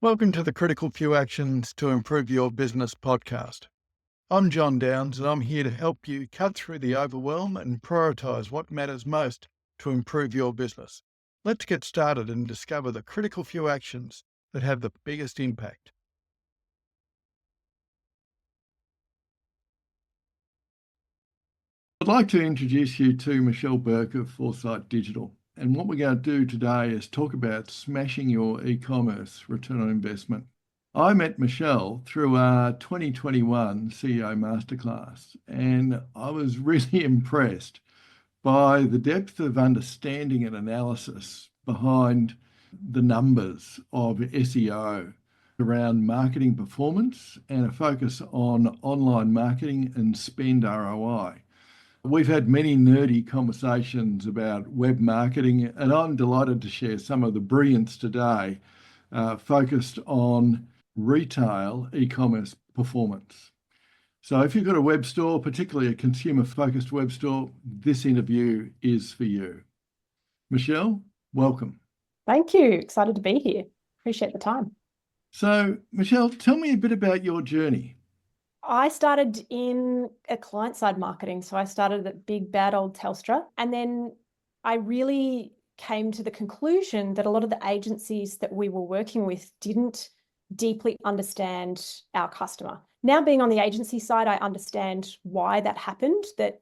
Welcome to the Critical Few Actions to Improve Your Business podcast. I'm John Downs, and I'm here to help you cut through the overwhelm and prioritize what matters most to improve your business. Let's get started and discover the critical few actions that have the biggest impact. I'd like to introduce you to Michelle Bourke of Foresight Digital. And what we're going to do today is talk about smashing your e-commerce return on investment. I met Michelle through our 2021 CEO Masterclass, and I was really impressed by the depth of understanding and analysis behind the numbers of SEO around marketing performance and a focus on online marketing and spend ROI. We've had many nerdy conversations about web marketing, and I'm delighted to share some of the brilliance today focused on retail e-commerce performance. So if you've got a web store, particularly a consumer-focused web store, this interview is for you. Michelle, welcome. Thank you. Excited to be here. Appreciate the time. So, Michelle, tell me a bit about your journey. I started in a client-side marketing. So I started at big bad old Telstra. And then I really came to the conclusion that a lot of the agencies that we were working with didn't deeply understand our customer. Now being on the agency side, I understand why that happened, that,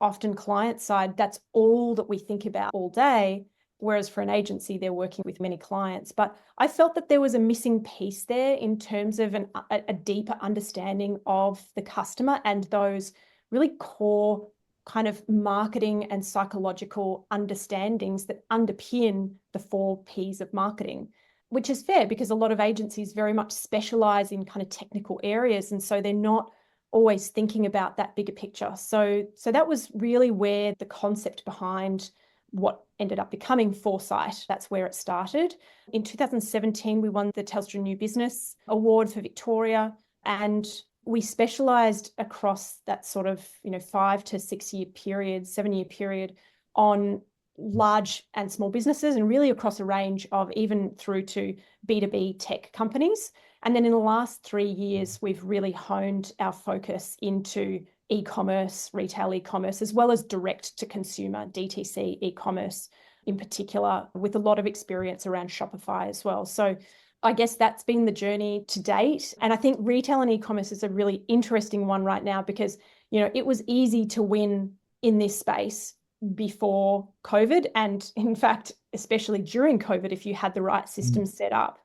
often client side, that's all that we think about all day. Whereas for an agency, they're working with many clients. But I felt that there was a missing piece there in terms of a deeper understanding of the customer and those really core kind of marketing and psychological understandings that underpin the 4 Ps of marketing, which is fair because a lot of agencies very much specialize in kind of technical areas. And so they're not always thinking about that bigger picture. So that was really where the concept behind what ended up becoming Foresight, that's where it started. In 2017, we won the Telstra New Business Award for Victoria, and we specialised across that sort of 5 to 6 year period, 7-year period on large and small businesses, and really across a range of even through to B2B tech companies. And then in the last 3 years, we've really honed our focus into e-commerce, retail e-commerce, as well as direct to consumer, DTC e-commerce in particular, with a lot of experience around Shopify as well. So I guess that's been the journey to date. And I think retail and e-commerce is a really interesting one right now because, it was easy to win in this space before COVID. And in fact, especially during COVID, if you had the right systems set up.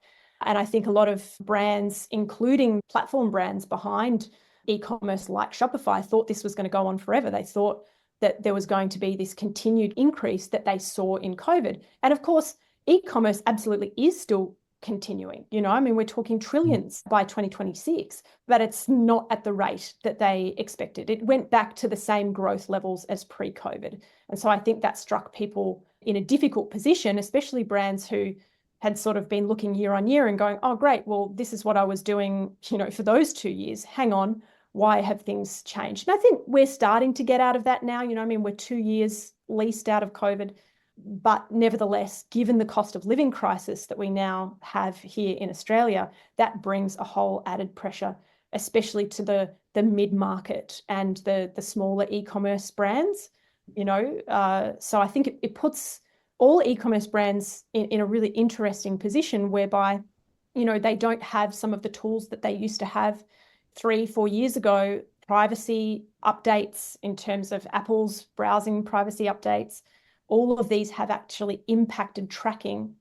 And I think a lot of brands, including platform brands behind e-commerce like Shopify, thought this was going to go on forever. They thought that there was going to be this continued increase that they saw in COVID. And of course, e-commerce absolutely is still continuing. We're talking trillions by 2026, but it's not at the rate that they expected. It went back to the same growth levels as pre-COVID. And so I think that struck people in a difficult position, especially brands who had sort of been looking year on year and going, oh, great, well, this is what I was doing, for those 2 years. Hang on, why have things changed? And I think we're starting to get out of that now. We're 2 years least out of COVID. But nevertheless, given the cost of living crisis that we now have here in Australia, that brings a whole added pressure, especially to the mid-market and the smaller e-commerce brands. So I think it puts all e-commerce brands in a really interesting position whereby, they don't have some of the tools that they used to have 3-4 years ago, privacy updates in terms of Apple's browsing privacy updates. All of these have actually impacted tracking.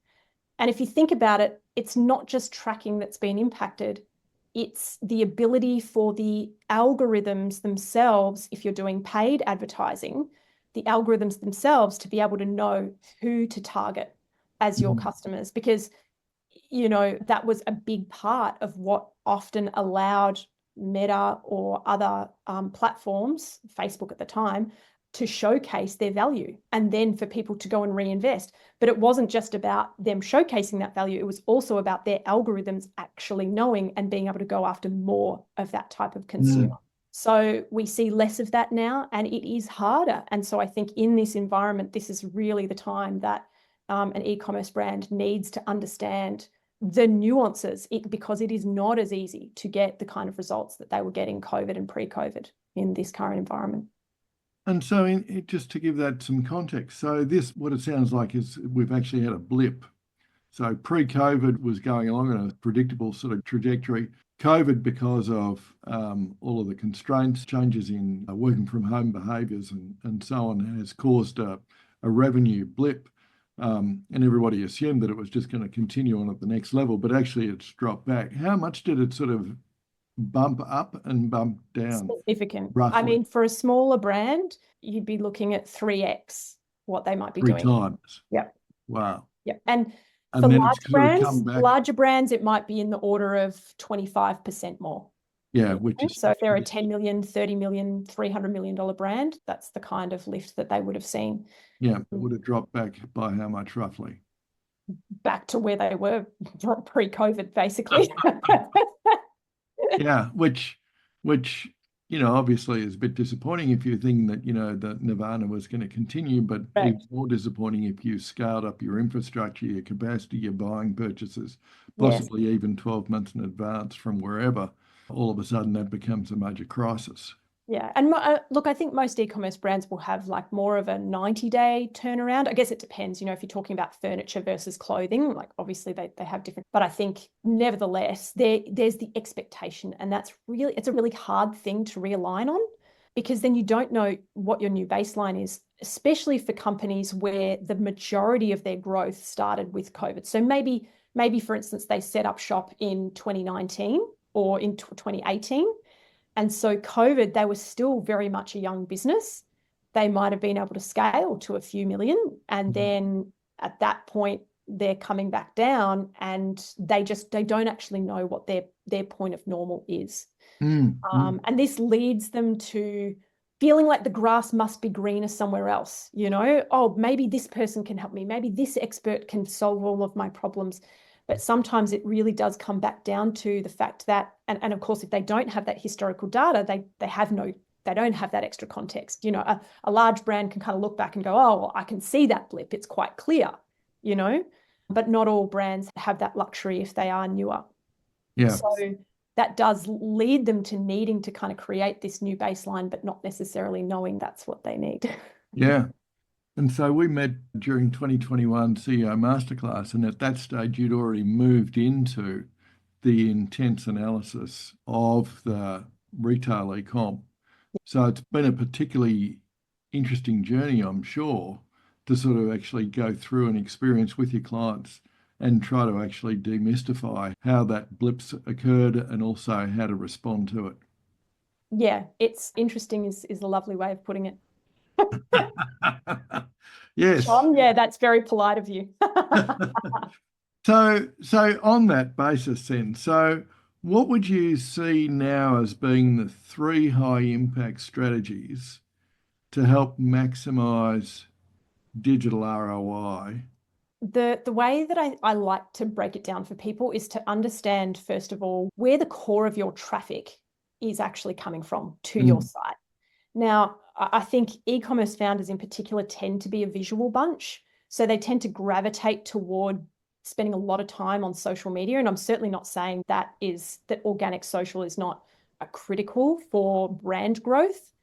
And if you think about it, it's not just tracking that's been impacted. It's the ability for the algorithms themselves, if you're doing paid advertising, the algorithms themselves to be able to know who to target as your customers. Because, that was a big part of what often allowed Meta or other platforms, Facebook at the time, to showcase their value and then for people to go and reinvest. But it wasn't just about them showcasing that value. It was also about their algorithms actually knowing and being able to go after more of that type of consumer. So we see less of that now, and it is harder. And so I think in this environment, this is really the time that an e-commerce brand needs to understand the nuances, because it is not as easy to get the kind of results that they were getting COVID and pre-COVID in this current environment. And so just to give that some context, so what it sounds like is we've actually had a blip. So pre-COVID was going along in a predictable sort of trajectory. COVID, because of all of the constraints, changes in working from home behaviours and so on, has caused a revenue blip. And everybody assumed that it was just going to continue on at the next level, but actually it's dropped back. How much did it sort of bump up and bump down? Significant. Roughly? I mean, for a smaller brand, you'd be looking at 3x what they might be doing. 3 times. Yep. Wow. Yep. And And for then large it's sort of brands, come back. larger brands, it might be in the order of 25% more. Yeah, which is so if they're a 10 million, 30 million, $300 million brand, that's the kind of lift that they would have seen. Yeah, it would have dropped back by how much roughly? Back to where they were pre-COVID, basically. Yeah, which obviously is a bit disappointing if you think that that Nirvana was going to continue, but Right. even more disappointing if you scaled up your infrastructure, your capacity, your buying purchases, Yes. possibly even 12 months in advance from wherever. All of a sudden, that becomes a major crisis. Yeah. And look, I think most e-commerce brands will have like more of a 90-day turnaround. I guess it depends, if you're talking about furniture versus clothing, like obviously they have different, but I think nevertheless, there's the expectation, and it's a really hard thing to realign on, because then you don't know what your new baseline is, especially for companies where the majority of their growth started with COVID. So maybe for instance, they set up shop in 2019 or in 2018. And so COVID, they were still very much a young business. They might have been able to scale to a few million. And then at that point, they're coming back down, and they don't actually know what their point of normal is. And this leads them to feeling like the grass must be greener somewhere else. Oh, maybe this person can help me. Maybe this expert can solve all of my problems. But sometimes it really does come back down to the fact that, and of course, if they don't have that historical data, they don't have that extra context. A large brand can kind of look back and go, oh, well, I can see that blip. It's quite clear, but not all brands have that luxury if they are newer. Yeah. So that does lead them to needing to kind of create this new baseline, but not necessarily knowing that's what they need. Yeah. And so we met during 2021 CEO Masterclass, and at that stage, you'd already moved into the intense analysis of the retail e-com. So it's been a particularly interesting journey, I'm sure, to sort of actually go through an experience with your clients and try to actually demystify how that blips occurred and also how to respond to it. Yeah, it's interesting is a lovely way of putting it. Yes. John, yeah, that's very polite of you. So on that basis then, so what would you see now as being the 3 high impact strategies to help maximize digital ROI? The way that I like to break it down for people is to understand, first of all, where the core of your traffic is actually coming from to your site. Now, I think e-commerce founders in particular tend to be a visual bunch. So they tend to gravitate toward spending a lot of time on social media. And I'm certainly not saying that organic social is not critical for brand growth.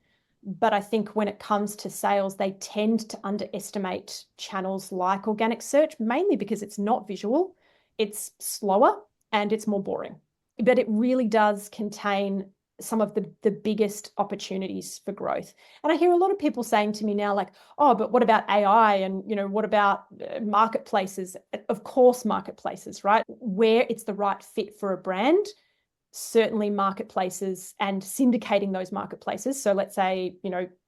But I think when it comes to sales, they tend to underestimate channels like organic search, mainly because it's not visual, it's slower, and it's more boring. But it really does contain some of the biggest opportunities for growth. And I hear a lot of people saying to me now, like, oh, but what about AI? And, what about marketplaces? Of course, marketplaces, right? Where it's the right fit for a brand, certainly marketplaces and syndicating those marketplaces. So let's say,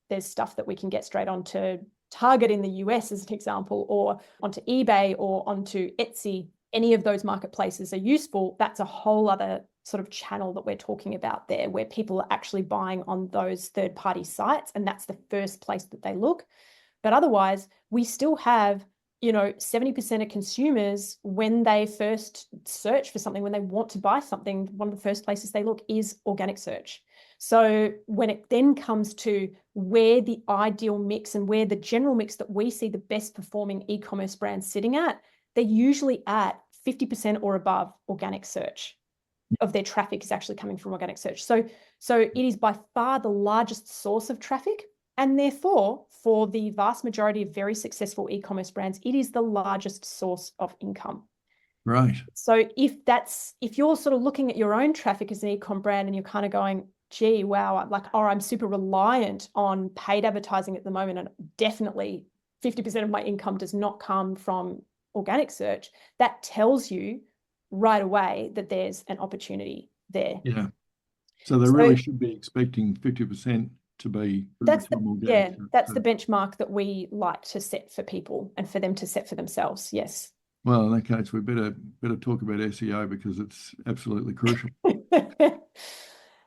there's stuff that we can get straight onto Target in the US as an example, or onto eBay or onto Etsy. Any of those marketplaces are useful. That's a whole other sort of channel that we're talking about there, where people are actually buying on those third-party sites, and that's the first place that they look. But otherwise, we still have 70% of consumers, when they first search for something, when they want to buy something, one of the first places they look is organic search. So when it then comes to where the ideal mix and where the general mix that we see the best performing e-commerce brands sitting at, they're usually at 50% or above organic search of their traffic is actually coming from organic search. So it is by far the largest source of traffic. And therefore, for the vast majority of very successful e-commerce brands, it is the largest source of income. Right. So if you're sort of looking at your own traffic as an e-com brand and you're kind of going, gee, wow, I'm super reliant on paid advertising at the moment, and definitely 50% of my income does not come from organic search, that tells you right away that there's an opportunity there. Yeah. So they really should be expecting 50% to be from organic search. That's the benchmark that we like to set for people and for them to set for themselves. Yes. Well, in that case, we better talk about SEO because it's absolutely crucial.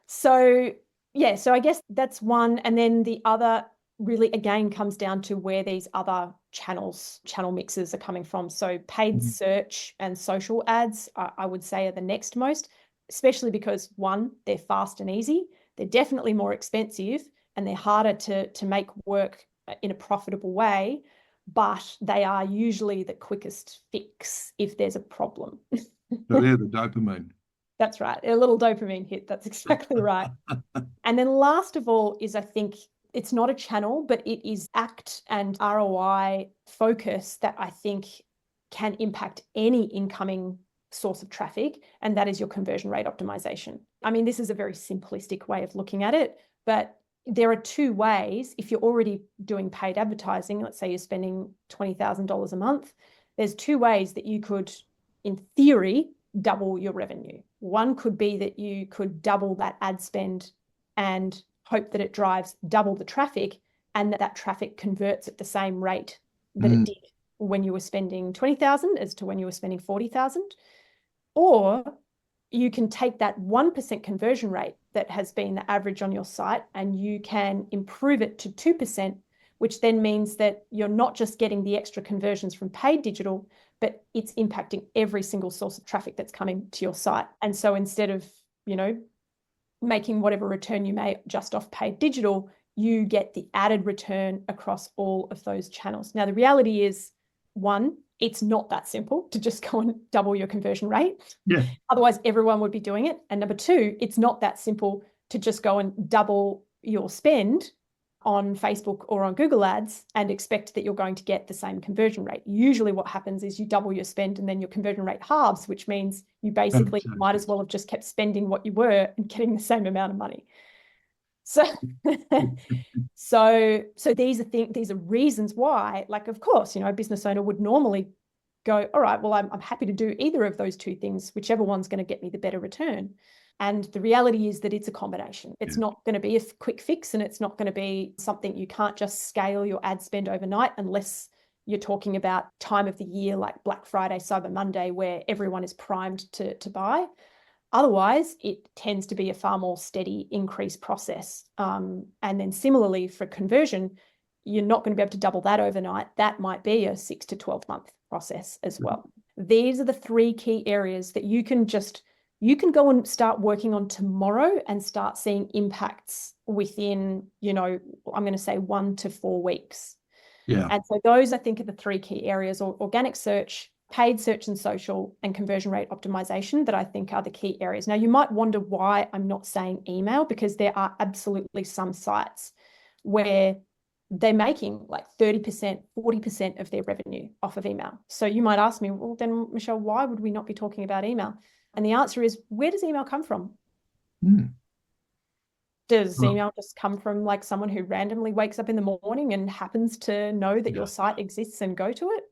So I guess that's one. And then the other really, again, comes down to where these other channel mixes are coming from. So paid search and social ads, I would say, are the next most, especially because, one, they're fast and easy. They're definitely more expensive and they're harder to make work in a profitable way, but they are usually the quickest fix if there's a problem. So they're the dopamine. That's right. A little dopamine hit. That's exactly right. And then last of all is, I think, it's not a channel, but it is ACT and ROI focus that I think can impact any incoming source of traffic, and that is your conversion rate optimization. I mean, this is a very simplistic way of looking at it, but there are two ways. If you're already doing paid advertising, let's say you're spending $20,000 a month, there's two ways that you could, in theory, double your revenue. One could be that you could double that ad spend and hope that it drives double the traffic, and that traffic converts at the same rate that it did when you were spending 20,000 as to when you were spending 40,000. Or you can take that 1% conversion rate that has been the average on your site and you can improve it to 2%, which then means that you're not just getting the extra conversions from paid digital, but it's impacting every single source of traffic that's coming to your site. And so instead of, making whatever return you may just off paid digital, you get the added return across all of those channels. Now, the reality is, one, it's not that simple to just go and double your conversion rate. Yeah. Otherwise, everyone would be doing it. And number two, it's not that simple to just go and double your spend on Facebook or on Google Ads and expect that you're going to get the same conversion rate. Usually what happens is you double your spend and then your conversion rate halves, which means you basically might as well have just kept spending what you were and getting the same amount of money. So, these are reasons why, like, of course, a business owner would normally go, all right, well, I'm happy to do either of those two things, whichever one's going to get me the better return. And the reality is that it's a combination. It's not going to be a quick fix, and it's not going to be something you can't just scale your ad spend overnight unless you're talking about time of the year like Black Friday, Cyber Monday, where everyone is primed to buy. Otherwise, it tends to be a far more steady increase process. And then similarly for conversion, you're not going to be able to double that overnight. That might be a 6 to 12 month process as well. These are the three key areas that you can go and start working on tomorrow and start seeing impacts within, I'm going to say 1 to 4 weeks. Yeah. And so those, I think, are the three key areas: organic search, paid search and social, and conversion rate optimization, that I think are the key areas. Now, you might wonder why I'm not saying email, because there are absolutely some sites where they're making like 30%, 40% of their revenue off of email. So you might ask me, well, then, Michelle, why would we not be talking about email? And the answer is, where does email come from? Does email just come from like someone who randomly wakes up in the morning and happens to know that your site exists and go to it?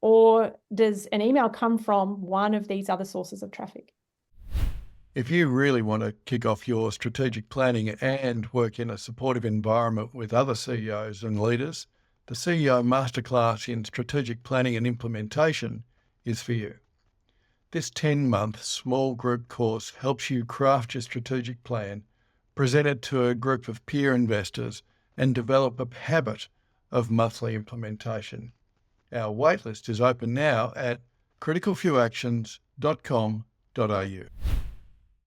Or does an email come from one of these other sources of traffic? If you really want to kick off your strategic planning and work in a supportive environment with other CEOs and leaders, the CEO Masterclass in Strategic Planning and Implementation is for you. This 10-month small group course helps you craft your strategic plan, present it to a group of peer investors, and develop a habit of monthly implementation. Our waitlist is open now at CriticalFewActions.com.au.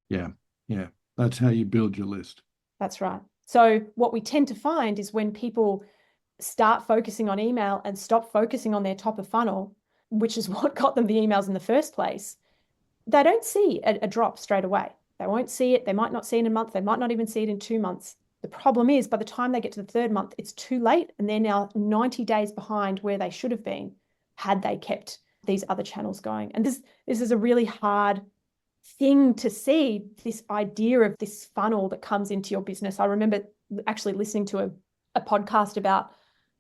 Yeah. That's how you build your list. That's right. So what we tend to find is when people start focusing on email and stop focusing on their top of funnel, which is what got them the emails in the first place, they don't see a drop straight away. They won't see it. They might not see it in a month. They might not even see it in 2 months. The problem is by the time they get to the third month, it's too late, and they're now 90 days behind where they should have been had they kept these other channels going. And this is a really hard thing to see, this idea of this funnel that comes into your business. I remember actually listening to a podcast about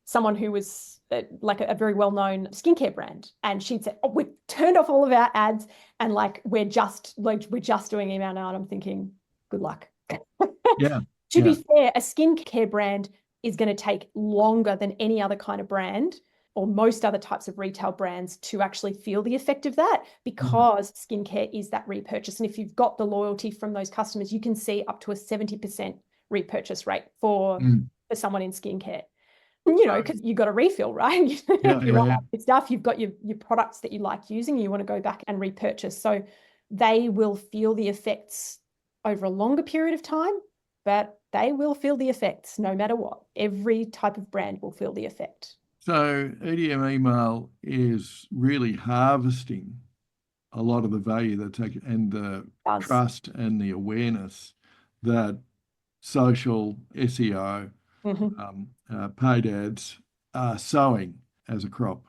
someone who was like a very well-known skincare brand, and she'd said, "Oh, we've turned off all of our ads, and like we're just doing email now." And I'm thinking, good luck. Yeah. To be fair, a skincare brand is going to take longer than any other kind of brand or most other types of retail brands to actually feel the effect of that, because skincare is that repurchase. And if you've got the loyalty from those customers, you can see up to a 70% repurchase rate for someone in skincare. You know, because you got a refill, right? You run out of stuff, you've got your products that you like using, you want to go back and repurchase. So they will feel the effects over a longer period of time, but they will feel the effects no matter what. Every type of brand will feel the effect. So EDM email is really harvesting a lot of the value that's taken, and the trust and the awareness that social SEO, paid ads are sowing as a crop.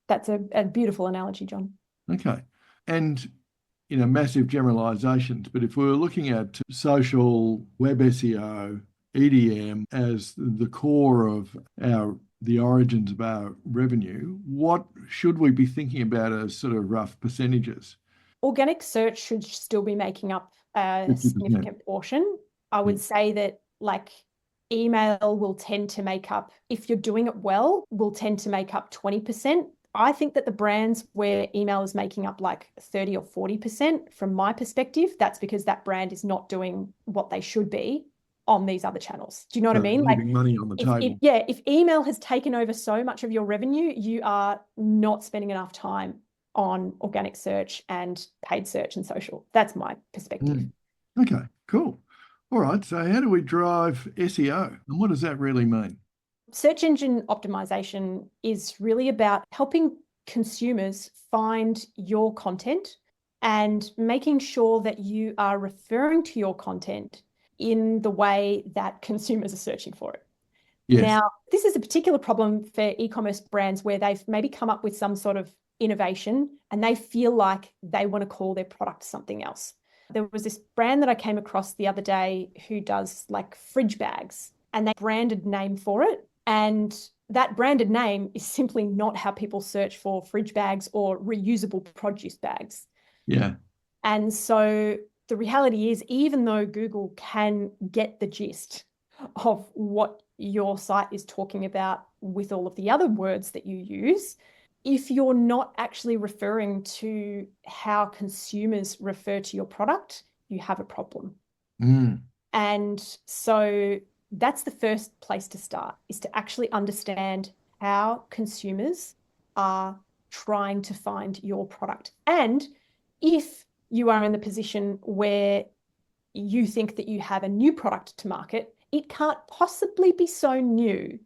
That's a beautiful analogy, John. Okay. And, massive generalizations, but if we were looking at social, web SEO, EDM as the core of the origins of our revenue, what should we be thinking about as sort of rough percentages? Organic search should still be making up a 50%. Significant portion. I would say that like email will tend to make up, if you're doing it well, will tend to make up 20%. I think that the brands where email is making up like 30 or 40% from my perspective, that's because that brand is not doing what they should be on these other channels. Do you know what I mean? Leaving money on the table. If email has taken over so much of your revenue, you are not spending enough time on organic search and paid search and social. That's my perspective. Okay, cool. All right, so how do we drive SEO, and what does that really mean? Search engine optimization is really about helping consumers find your content and making sure that you are referring to your content in the way that consumers are searching for it. Yes. Now, this is a particular problem for e-commerce brands where they've maybe come up with some sort of innovation and they feel like they want to call their product something else. There was this brand that I came across the other day who does like fridge bags, and they branded name for it. And that branded name is simply not how people search for fridge bags or reusable produce bags. Yeah. And so the reality is, even though Google can get the gist of what your site is talking about with all of the other words that you use, if you're not actually referring to how consumers refer to your product, you have a problem. And so that's the first place to start, is to actually understand how consumers are trying to find your product. And if you are in the position where you think that you have a new product to market, it can't possibly be so new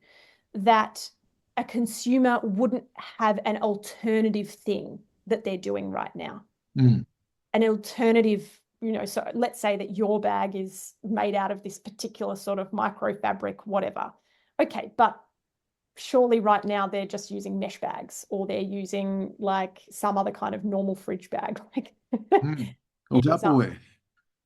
that a consumer wouldn't have an alternative thing that they're doing right now. An alternative, so let's say that your bag is made out of this particular sort of microfabric, whatever. Okay, but surely right now they're just using mesh bags, or they're using like some other kind of normal fridge bag. Or Tupperware.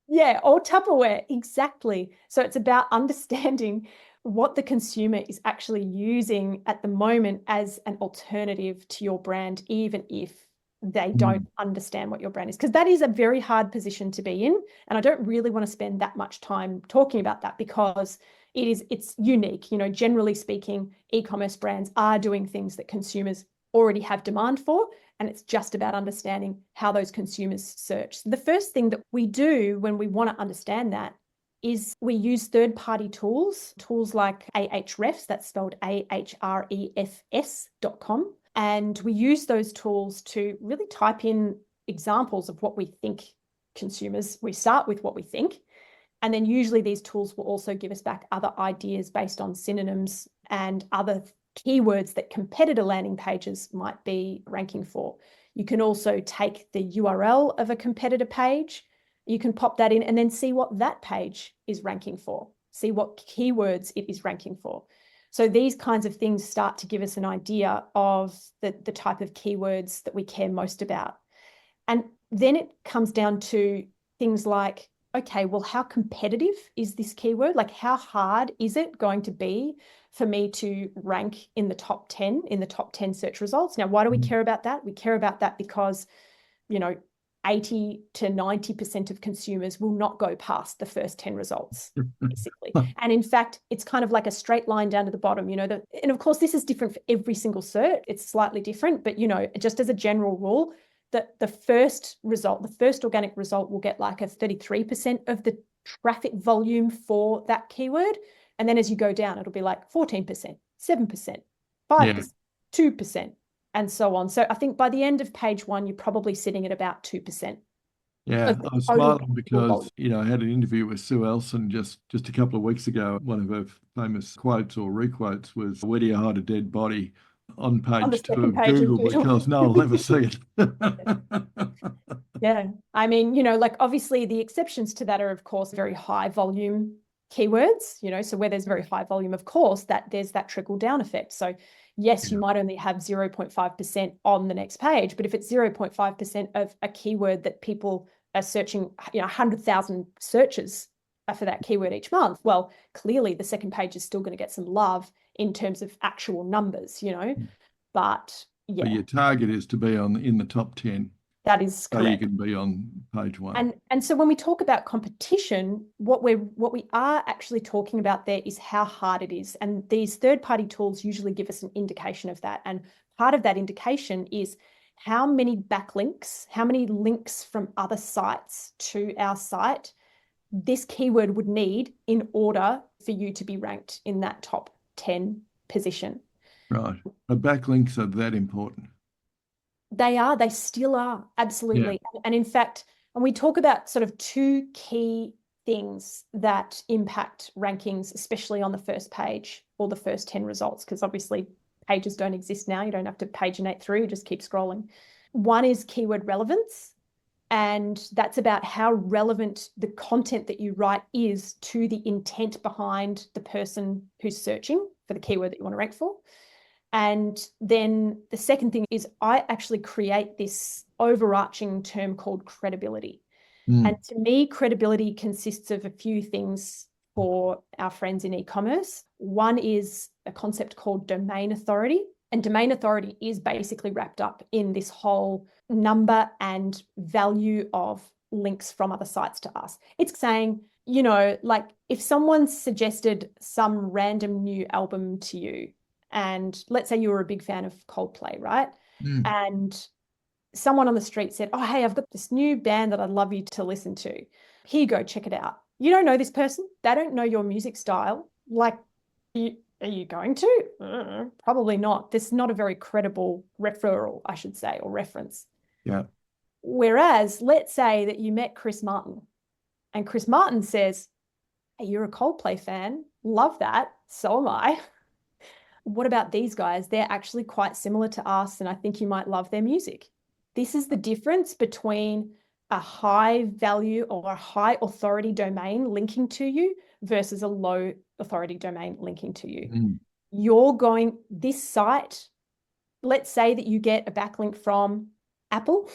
Yeah, or Tupperware, exactly. So it's about understanding what the consumer is actually using at the moment as an alternative to your brand, even if they don't understand what your brand is, because that is a very hard position to be in. And I don't really want to spend that much time talking about that, because it's unique. Generally speaking, e-commerce brands are doing things that consumers already have demand for, and it's just about understanding how those consumers search. The first thing that we do when we want to understand that is we use third-party tools like Ahrefs, that's spelled ahrefs.com. And we use those tools to really type in examples of what we think consumers, we start with what we think. And then usually these tools will also give us back other ideas based on synonyms and other keywords that competitor landing pages might be ranking for. You can also take the URL of a competitor page, you can pop that in and then see what that page is ranking for, see what keywords it is ranking for. So these kinds of things start to give us an idea of the type of keywords that we care most about. And then it comes down to things like, okay, well, how competitive is this keyword? Like, how hard is it going to be for me to rank in the top 10, in the top 10 search results? Now, why do we care about that? We care about that because, 80 to 90% of consumers will not go past the first 10 results, basically. And in fact, it's kind of like a straight line down to the bottom, and of course, this is different for every single search. It's slightly different, but, just as a general rule, the first result, the first organic result will get like a 33% of the traffic volume for that keyword. And then as you go down, it'll be like 14%, 7%, 5%, 2%, and so on. So I think by the end of page 1, you're probably sitting at about 2%. Yeah, I was smiling because, I had an interview with Sue Elson just a couple of weeks ago. One of her famous quotes or requotes was, "Where do you hide a dead body?" on page 2 of Google, because no one will ever see it. Yeah. I mean, obviously the exceptions to that are, of course, very high volume keywords, so where there's very high volume, of course, that there's that trickle down effect. So yes, you might only have 0.5% on the next page, but if it's 0.5% of a keyword that people are searching, 100,000 searches for that keyword each month, well, clearly the second page is still going to get some love in terms of actual numbers, but yeah. But your target is to be in the top 10. That is correct. So you can be on page 1. And so when we talk about competition, what we are actually talking about there is how hard it is. And these third-party tools usually give us an indication of that. And part of that indication is how many backlinks, how many links from other sites to our site this keyword would need in order for you to be ranked in that top 10 position. Right. The backlinks are that important. They still are, absolutely. Yeah. And in fact, when we talk about sort of 2 key things that impact rankings, especially on the first page or the first 10 results, because obviously pages don't exist now. You don't have to paginate through, you just keep scrolling. One is keyword relevance. And that's about how relevant the content that you write is to the intent behind the person who's searching for the keyword that you want to rank for. And then the second thing is I actually create this overarching term called credibility. And to me, credibility consists of a few things for our friends in e-commerce. One is a concept called domain authority. And domain authority is basically wrapped up in this whole number and value of links from other sites to us. It's saying, like if someone suggested some random new album to you, and let's say you were a big fan of Coldplay, right? And someone on the street said, "Oh, hey, I've got this new band that I'd love you to listen to. Here you go, check it out." You don't know this person. They don't know your music style. Like, are you going to? Probably not. This is not a very credible referral, I should say, or reference. Yeah. Whereas, let's say that you met Chris Martin, and Chris Martin says, "Hey, you're a Coldplay fan. Love that. So am I. What about these guys? They're actually quite similar to us, and I think you might love their music." This is the difference between a high value or a high authority domain linking to you versus a low authority domain linking to you. This site, let's say that you get a backlink from Apple.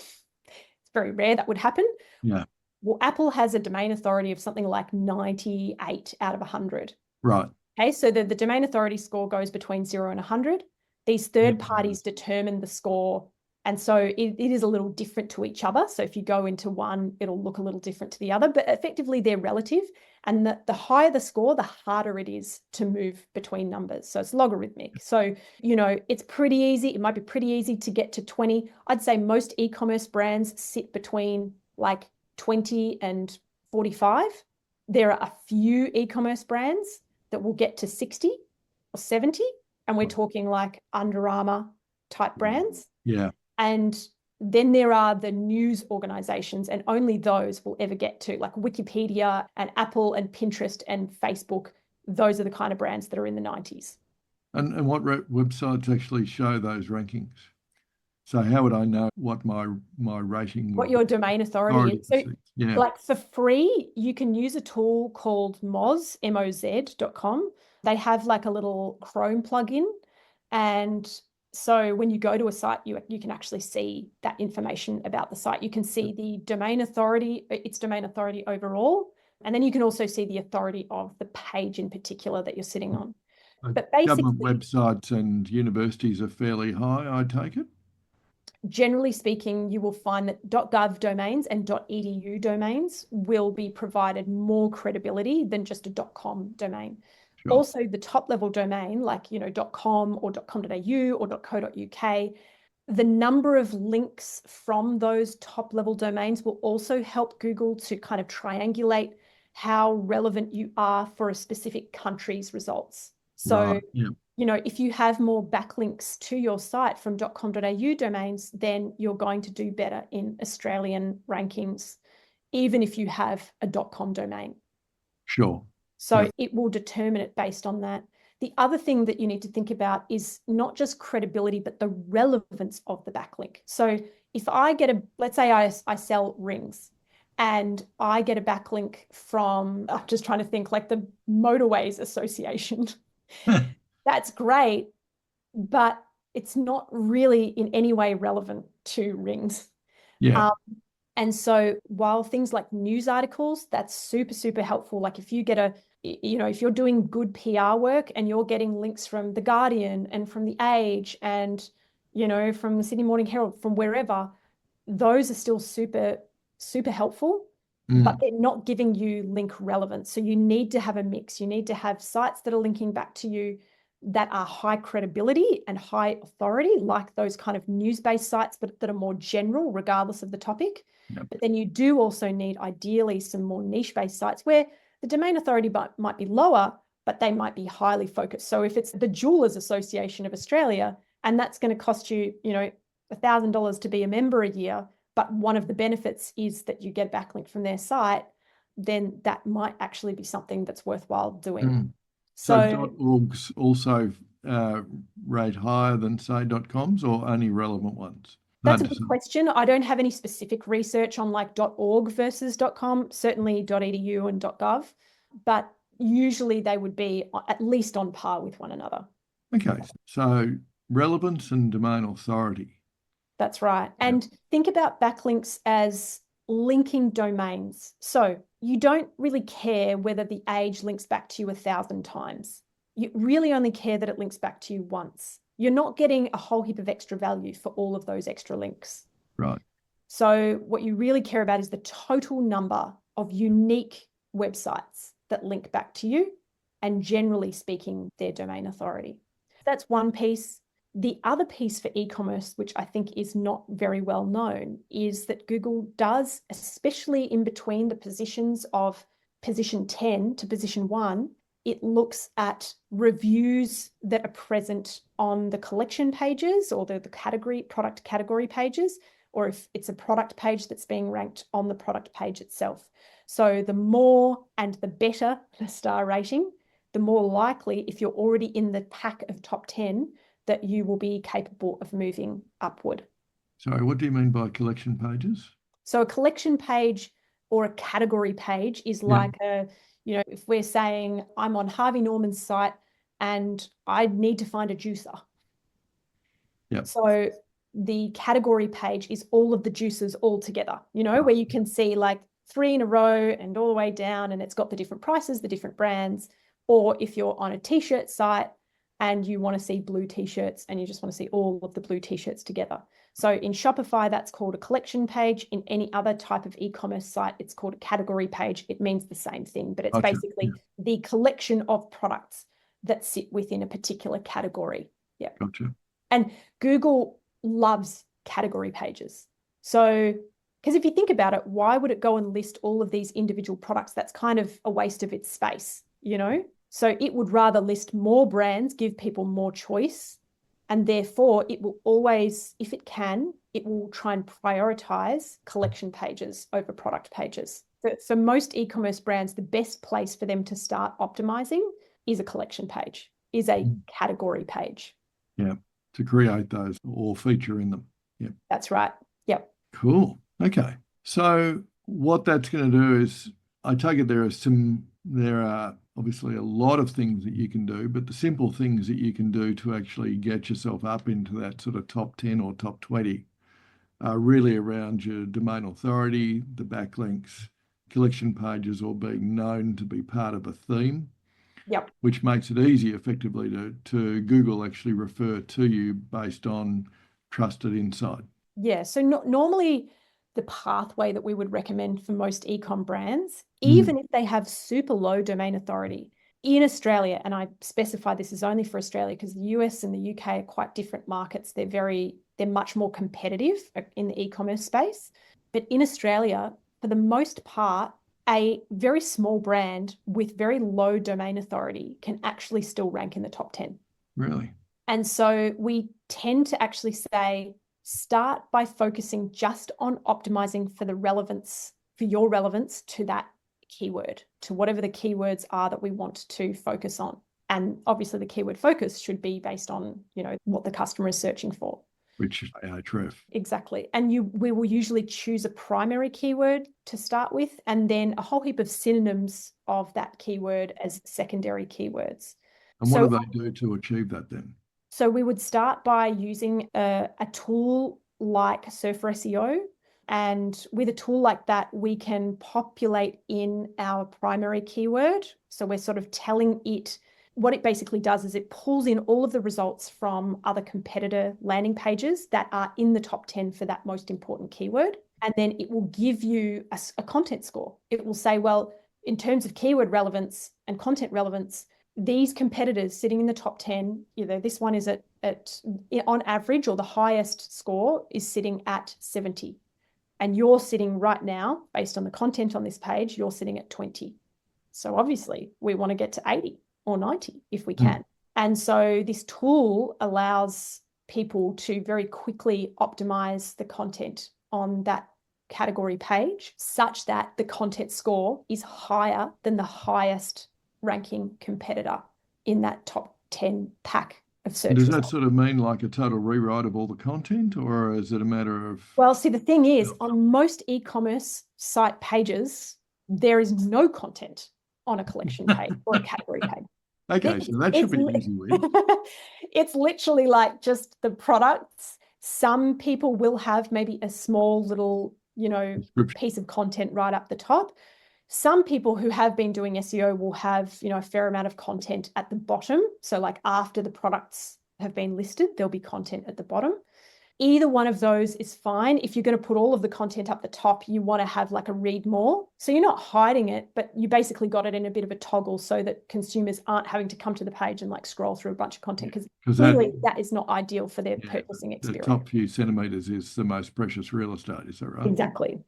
It's very rare that would happen. Yeah. Well, Apple has a domain authority of something like 98 out of 100. Right. Okay, so the domain authority score goes between 0 and 100. These third parties determine the score. And so it is a little different to each other. So if you go into one, it'll look a little different to the other, but effectively they're relative. And the higher the score, the harder it is to move between numbers. So it's logarithmic. So, it's pretty easy. It might be pretty easy to get to 20. I'd say most e-commerce brands sit between like 20 and 45. There are a few e-commerce brands that will get to 60 or 70. And we're talking like Under Armour type brands. Yeah. And then there are the news organizations, and only those will ever get to, like Wikipedia and Apple and Pinterest and Facebook. Those are the kind of brands that are in the 90s. And what websites actually show those rankings? So how would I know what my rating What would your be? domain authority is. So Yeah. like for free, you can use a tool called Moz, moz.com. They have like a little Chrome plugin. And so when you go to a site, you can actually see that information about the site. You can see the domain authority, its domain authority overall. And then you can also see the authority of the page in particular that you're sitting on. But Government basically, websites and universities are fairly high, I take it? generally speaking, you will find that .gov domains and .edu domains will be provided more credibility than just a .com domain. Sure. Also, the top level domain, like .com or .com.au or .co.uk, the number of links from those top level domains will also help Google to kind of triangulate how relevant you are for a specific country's results. So, Right. Yeah. if you have more backlinks to your site from .com.au domains, then you're going to do better in Australian rankings, even if you have a .com domain. Sure. So Yeah. it will determine it based on that. The other thing that you need to think about is not just credibility, but the relevance of the backlink. So if I get let's say I sell rings and I get a backlink from, I'm just trying to think, like the Motorways Association. That's great, but it's not really in any way relevant to rings. Yeah. And so while things like news articles, that's super, super helpful. Like if you get if you're doing good PR work and you're getting links from The Guardian and from The Age and, from the Sydney Morning Herald, from wherever, those are still super, super helpful, but they're not giving you link relevance. So you need to have a mix. You need to have sites that are linking back to you that are high credibility and high authority, like those kind of news-based sites, but that are more general, regardless of the topic. Yep. But then you do also need, ideally, some more niche-based sites where the domain authority might be lower, but they might be highly focused. So if it's the Jewelers Association of Australia, and that's going to cost you, $1,000 to be a member a year, but one of the benefits is that you get a backlink from their site, then that might actually be something that's worthwhile doing. So .orgs also rate higher than, say, .coms, or only relevant ones? That's a good question. I don't have any specific research on like .org versus .com, certainly .edu and .gov, but usually they would be at least on par with one another. Okay, so relevance and domain authority. That's right. And think about backlinks as linking domains. So you don't really care whether the Age links back to you 1,000 times. You really only care that it links back to you once. You're not getting a whole heap of extra value for all of those extra links. Right. So what you really care about is the total number of unique websites that link back to you, and generally speaking, their domain authority. That's one piece. The other piece for e-commerce, which I think is not very well known, is that Google does, especially in between the positions of position 10 to position 1, it looks at reviews that are present on the collection pages or the product category pages, or if it's a product page that's being ranked on the product page itself. So the more and the better the star rating, the more likely, if you're already in the pack of top 10, that you will be capable of moving upward. Sorry, what do you mean by collection pages? So a collection page or a category page is like if we're saying I'm on Harvey Norman's site and I need to find a juicer. Yeah. So the category page is all of the juices all together, where you can see like 3 in a row and all the way down, and it's got the different prices, the different brands. Or if you're on a t-shirt site and you want to see blue t-shirts and you just want to see all of the blue t-shirts together. So in Shopify, that's called a collection page. In any other type of e-commerce site, it's called a category page. It means the same thing, but it's basically the collection of products that sit within a particular category. Yeah. Gotcha. And Google loves category pages. So, because if you think about it, why would it go and list all of these individual products? That's kind of a waste of its space, So it would rather list more brands, give people more choice, and therefore it will always, if it can, it will try and prioritize collection pages over product pages. For most e-commerce brands, the best place for them to start optimizing is a collection page. is a category page. Yeah, to create those or feature in them. Yeah. That's right. Yep. Cool. Okay. So what that's going to do is, I take it there are obviously a lot of things that you can do, but the simple things that you can do to actually get yourself up into that sort of top 10 or top 20 are really around your domain authority, the backlinks, collection pages, or being known to be part of a theme. Yep. Which makes it easy effectively to Google actually refer to you based on trusted insight. Yeah. So normally the pathway that we would recommend for most e-com brands, even if they have super low domain authority in Australia, and I specify this is only for Australia because the US and the UK are quite different markets. They're much more competitive in the e-commerce space. But in Australia, for the most part, a very small brand with very low domain authority can actually still rank in the top 10. Really? And so we tend to actually say, start by focusing just on optimizing for your relevance to that keyword, to whatever the keywords are that we want to focus on. And obviously the keyword focus should be based on, what the customer is searching for. Which is Ahrefs. Exactly. And we will usually choose a primary keyword to start with, and then a whole heap of synonyms of that keyword as secondary keywords. And what do they do to achieve that then? So we would start by using a tool like Surfer SEO. And with a tool like that, we can populate in our primary keyword. So we're sort of telling it, what it basically does is it pulls in all of the results from other competitor landing pages that are in the top 10 for that most important keyword. And then it will give you a content score. It will say, well, in terms of keyword relevance and content relevance, these competitors sitting in the top 10, this one is at on average, or the highest score is sitting at 70. And you're sitting right now, based on the content on this page, you're sitting at 20. So obviously we want to get to 80 or 90 if we can. And so this tool allows people to very quickly optimize the content on that category page such that the content score is higher than the highest ranking competitor in that top 10 pack of search Does results. that sort of mean like a total rewrite of all the content, or is it a matter of... Well, see, the thing is, on most e-commerce site pages, there is no content on a collection page or a category page. Okay, so that should be an easy win. It's literally like just the products. Some people will have maybe a small little, piece of content right up the top. Some people who have been doing SEO will have, a fair amount of content at the bottom. So like after the products have been listed, there'll be content at the bottom. Either one of those is fine. If you're going to put all of the content up the top, you want to have like a read more. So you're not hiding it, but you basically got it in a bit of a toggle so that consumers aren't having to come to the page and like scroll through a bunch of content, because clearly that is not ideal for their purchasing experience. The top few centimeters is the most precious real estate, is that right? Exactly.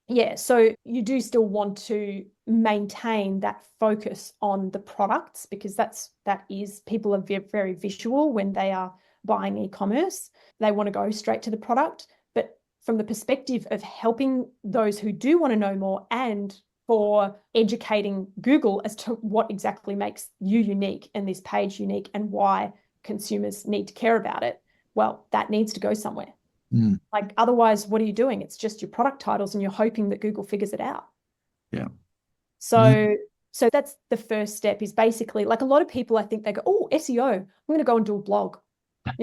Yeah, so you do still want to maintain that focus on the products, because that is people are very visual when they are buying e-commerce. They want to go straight to the product. But from the perspective of helping those who do want to know more, and for educating Google as to what exactly makes you unique and this page unique and why consumers need to care about it, well, that needs to go somewhere. Like otherwise, what are you doing? It's just your product titles and you're hoping that Google figures it out. Yeah. So that's the first step, is basically, like, a lot of people, I think they go, oh, SEO, I'm going to go and do a blog. I'm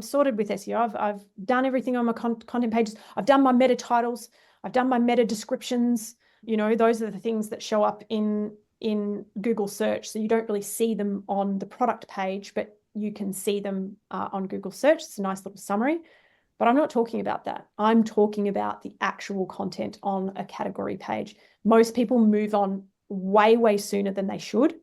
sorted with SEO. I've done everything on my content pages. I've done my meta titles. I've done my meta descriptions. Those are the things that show up in Google search. So you don't really see them on the product page, but you can see them on Google search. It's a nice little summary, but I'm not talking about that. I'm talking about the actual content on a category page. Most people move on way sooner than they should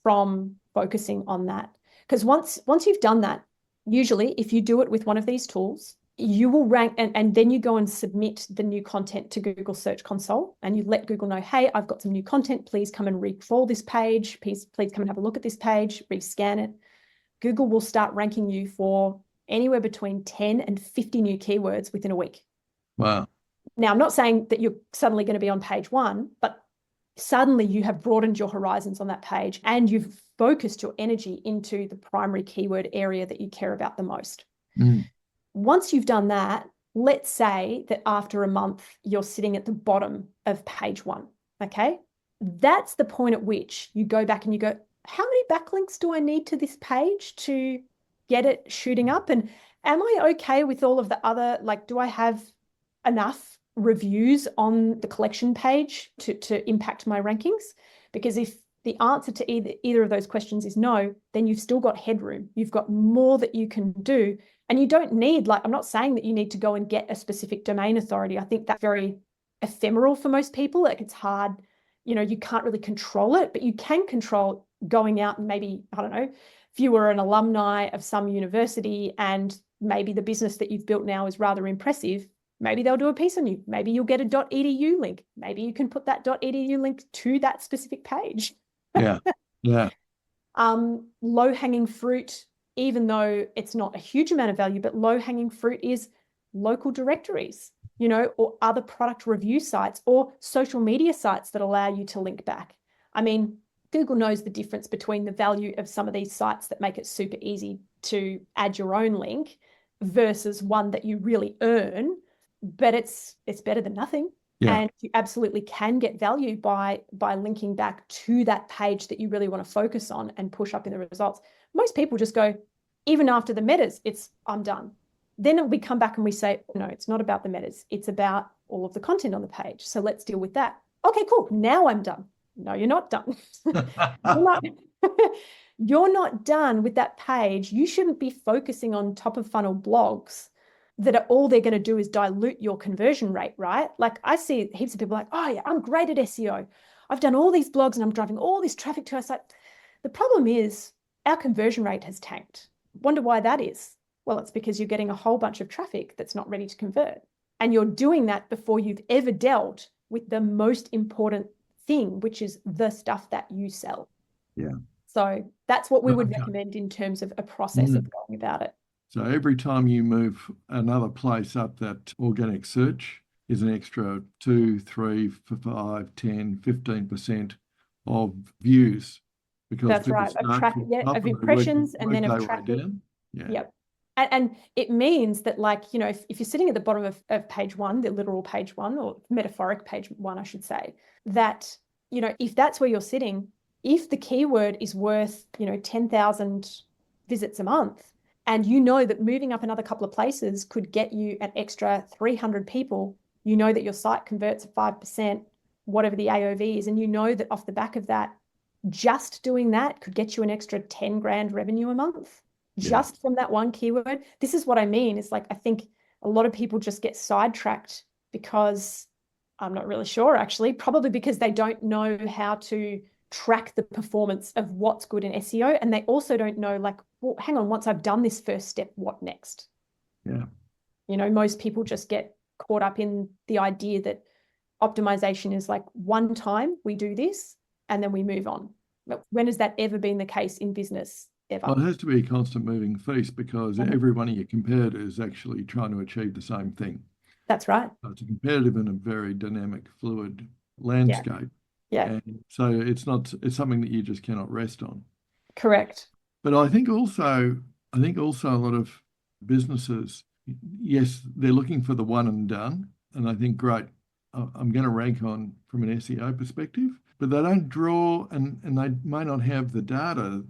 from focusing on that. Because once you've done that, usually if you do it with one of these tools, you will rank, and then you go and submit the new content to Google Search Console, and you let Google know, hey, I've got some new content. Please come and recrawl this page. Please come and have a look at this page, rescan it. Google will start ranking you for anywhere between 10 and 50 new keywords within a week. Wow. Now, I'm not saying that you're suddenly going to be on page 1, but suddenly you have broadened your horizons on that page, and you've focused your energy into the primary keyword area that you care about the most. Mm. Once you've done that, let's say that after a month, you're sitting at the bottom of page 1, okay? That's the point at which you go back and you go, how many backlinks do I need to this page to get it shooting up? And am I okay with all of the other, like, do I have enough reviews on the collection page to impact my rankings? Because if the answer to either of those questions is no, then you've still got headroom. You've got more that you can do. And you don't need, like, I'm not saying that you need to go and get a specific domain authority. I think that's very ephemeral for most people. Like, it's hard, you know, you can't really control it, but you can control going out and maybe, I don't know, if you were an alumni of some university and maybe the business that you've built now is rather impressive, maybe they'll do a piece on you. Maybe you'll get a .edu link. Maybe you can put that .edu link to that specific page. Yeah. Yeah. Low-hanging fruit, even though it's not a huge amount of value, but low-hanging fruit is local directories, you know, or other product review sites or social media sites that allow you to link back. I mean, Google knows the difference between the value of some of these sites that make it super easy to add your own link versus one that you really earn, but it's better than nothing. Yeah. And you absolutely can get value by linking back to that page that you really want to focus on and push up in the results. Most people just go, even after the metas, I'm done. Then we come back and we say, no, it's not about the metas. It's about all of the content on the page. So let's deal with that. Okay, cool. Now I'm done. No, you're not done. You're not done with that page. You shouldn't be focusing on top of funnel blogs that are all they're going to do is dilute your conversion rate, right? Like, I see heaps of people like, oh yeah, I'm great at SEO. I've done all these blogs and I'm driving all this traffic to our site. The problem is our conversion rate has tanked. Wonder why that is? Well, it's because you're getting a whole bunch of traffic that's not ready to convert. And you're doing that before you've ever dealt with the most important thing, which is the stuff that you sell. Yeah. So that's what we would recommend in terms of a process of going about it. So every time you move another place up that organic search is an extra 2, 3, 5, 10, 15% of views. Because that's right, of impressions and then of traffic. Yeah. Yep. And it means that, like, you know, if you're sitting at the bottom of page 1, the literal page 1, or metaphoric page 1, I should say, that, you know, if that's where you're sitting, if the keyword is worth, you know, 10,000 visits a month, and you know that moving up another couple of places could get you an extra 300 people, you know that your site converts at 5%, whatever the AOV is, and you know that off the back of that, just doing that could get you an extra 10 grand revenue a month, just from that one keyword. This is what I mean. It's like, I think a lot of people just get sidetracked because, I'm not really sure actually, probably because they don't know how to track the performance of what's good in SEO. And they also don't know, like, well, hang on, once I've done this first step, what next? Yeah. You know, most people just get caught up in the idea that optimization is like, one time we do this and then we move on. But when has that ever been the case in business? Ever? Well, it has to be a constant moving feast because every one of your competitors is actually trying to achieve the same thing. That's right. So it's a competitive and a very dynamic, fluid landscape. Yeah. And so it's something that you just cannot rest on. Correct. But I think also a lot of businesses, yes, they're looking for the one and done. And I think, great, I'm going to rank on from an SEO perspective, but they don't draw and they may not have the data,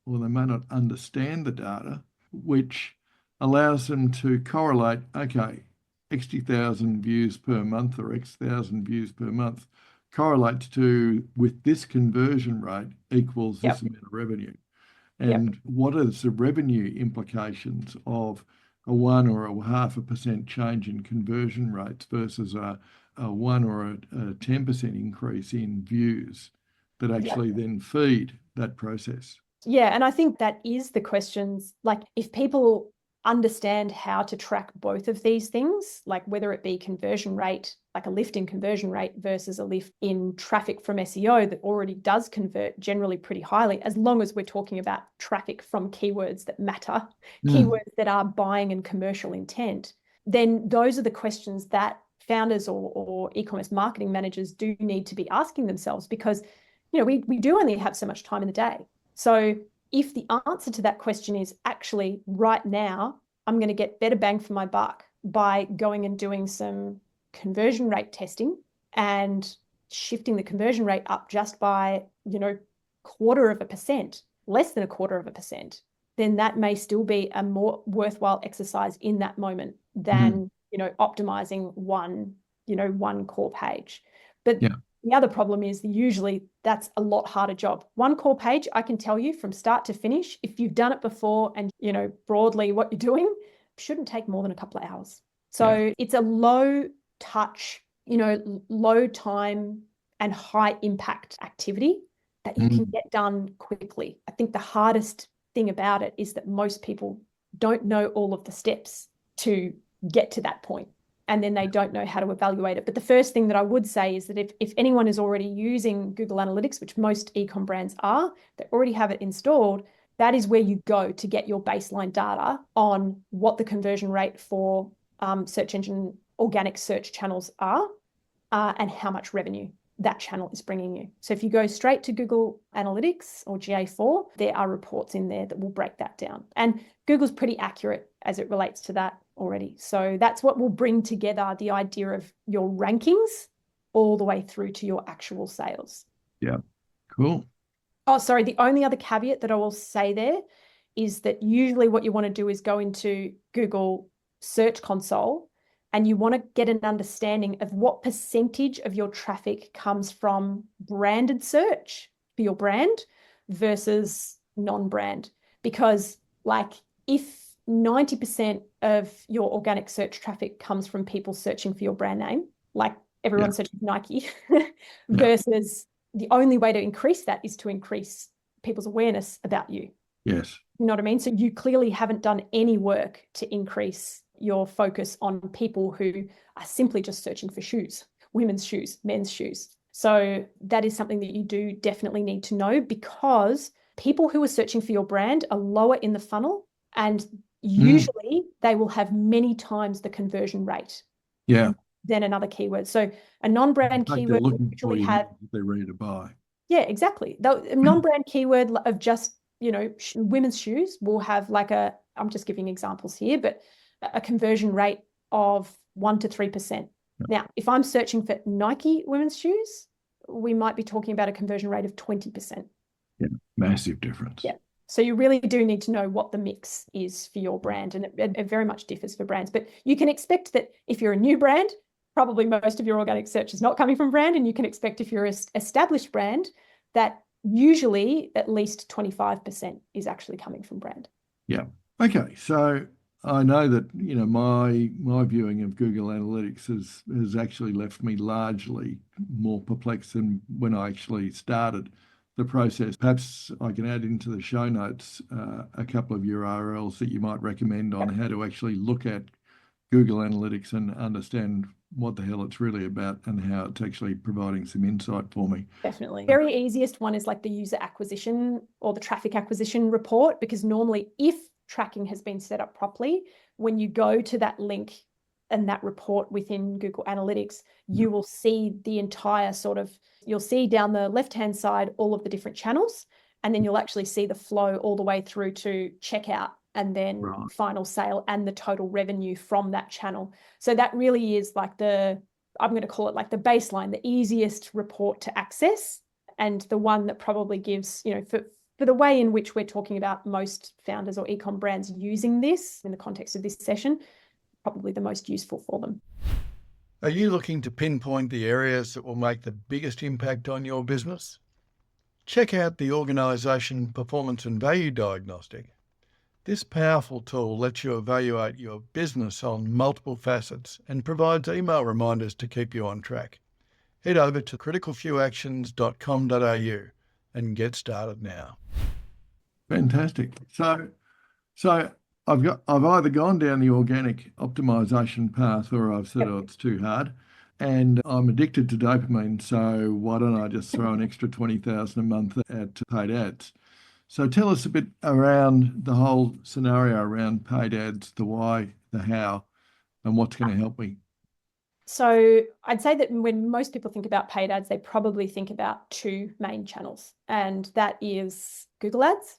or they may not understand the data, which allows them to correlate, okay, X 1,000 views per month or X 1,000 views per month correlates to, with this conversion rate equals this amount of revenue. And what is the revenue implications of a 1 or a 0.5% change in conversion rates versus a 1 or a 10% increase in views that actually then feed that process? Yeah, and I think that is the questions. Like, if people understand how to track both of these things, like whether it be conversion rate, like a lift in conversion rate versus a lift in traffic from SEO that already does convert generally pretty highly, as long as we're talking about traffic from keywords that matter, keywords that are buying and commercial intent, then those are the questions that founders or e-commerce marketing managers do need to be asking themselves, because, you know, we do only have so much time in the day. So if the answer to that question is actually right now, I'm going to get better bang for my buck by going and doing some conversion rate testing and shifting the conversion rate up just by, 0.25%, less than 0.25%, then that may still be a more worthwhile exercise in that moment than, optimizing one core page. But the other problem is usually that's a lot harder job. One core page, I can tell you from start to finish, if you've done it before and, broadly what you're doing, shouldn't take more than a couple of hours. So it's a low touch, low time and high impact activity that you can get done quickly. I think the hardest thing about it is that most people don't know all of the steps to get to that point, and then they don't know how to evaluate it. But the first thing that I would say is that if anyone is already using Google Analytics, which most e-com brands are, they already have it installed, that is where you go to get your baseline data on what the conversion rate for search engine organic search channels are and how much revenue that channel is bringing you. So if you go straight to Google Analytics or GA4, there are reports in there that will break that down. And Google's pretty accurate as it relates to that already. So that's what will bring together the idea of your rankings all the way through to your actual sales. Yeah, cool. Oh, sorry. The only other caveat that I will say there is that usually what you want to do is go into Google Search Console and you want to get an understanding of what percentage of your traffic comes from branded search for your brand versus non-brand. Because if 90% of your organic search traffic comes from people searching for your brand name, like everyone searching for Nike, versus the only way to increase that is to increase people's awareness about you. Yes. You know what I mean? So you clearly haven't done any work to increase your focus on people who are simply just searching for shoes, women's shoes, men's shoes. So that is something that you do definitely need to know, because people who are searching for your brand are lower in the funnel, and usually they will have many times the conversion rate than another keyword. So a non-brand keyword will usually have... They're ready to buy. Yeah, exactly. The non-brand keyword of just, women's shoes will have I'm just giving examples here, but a conversion rate of 1 to 3%. Now, if I'm searching for Nike women's shoes, we might be talking about a conversion rate of 20%. Yeah, massive difference. Yeah. So you really do need to know what the mix is for your brand, and it very much differs for brands. But you can expect that if you're a new brand, probably most of your organic search is not coming from brand, and you can expect if you're an established brand that usually at least 25% is actually coming from brand. Yeah. Okay. So I know that, my viewing of Google Analytics has actually left me largely more perplexed than when I actually started the process. Perhaps I can add into the show notes a couple of URLs that you might recommend on how to actually look at Google Analytics and understand what the hell it's really about and how it's actually providing some insight for me. Definitely. Very easiest one is the user acquisition or the traffic acquisition report, because normally if tracking has been set up properly, when you go to that link and that report within Google Analytics, you will see the entire you'll see down the left-hand side all of the different channels, and then you'll actually see the flow all the way through to checkout and then final sale and the total revenue from that channel. So that really is I'm going to call it the baseline, the easiest report to access, and the one that probably gives, for the way in which we're talking about most founders or e-com brands using this in the context of this session, probably the most useful for them. Are you looking to pinpoint the areas that will make the biggest impact on your business? Check out the Organisation Performance and Value Diagnostic. This powerful tool lets you evaluate your business on multiple facets and provides email reminders to keep you on track. Head over to CriticalFewActions.com.au and get started now. Fantastic. So I've either gone down the organic optimization path, or I've said, oh, it's too hard, and I'm addicted to dopamine. So why don't I just throw an extra 20,000 a month at paid ads? So tell us a bit around the whole scenario around paid ads, the why, the how, and what's going to help me. So I'd say that when most people think about paid ads, they probably think about two main channels, and that is Google Ads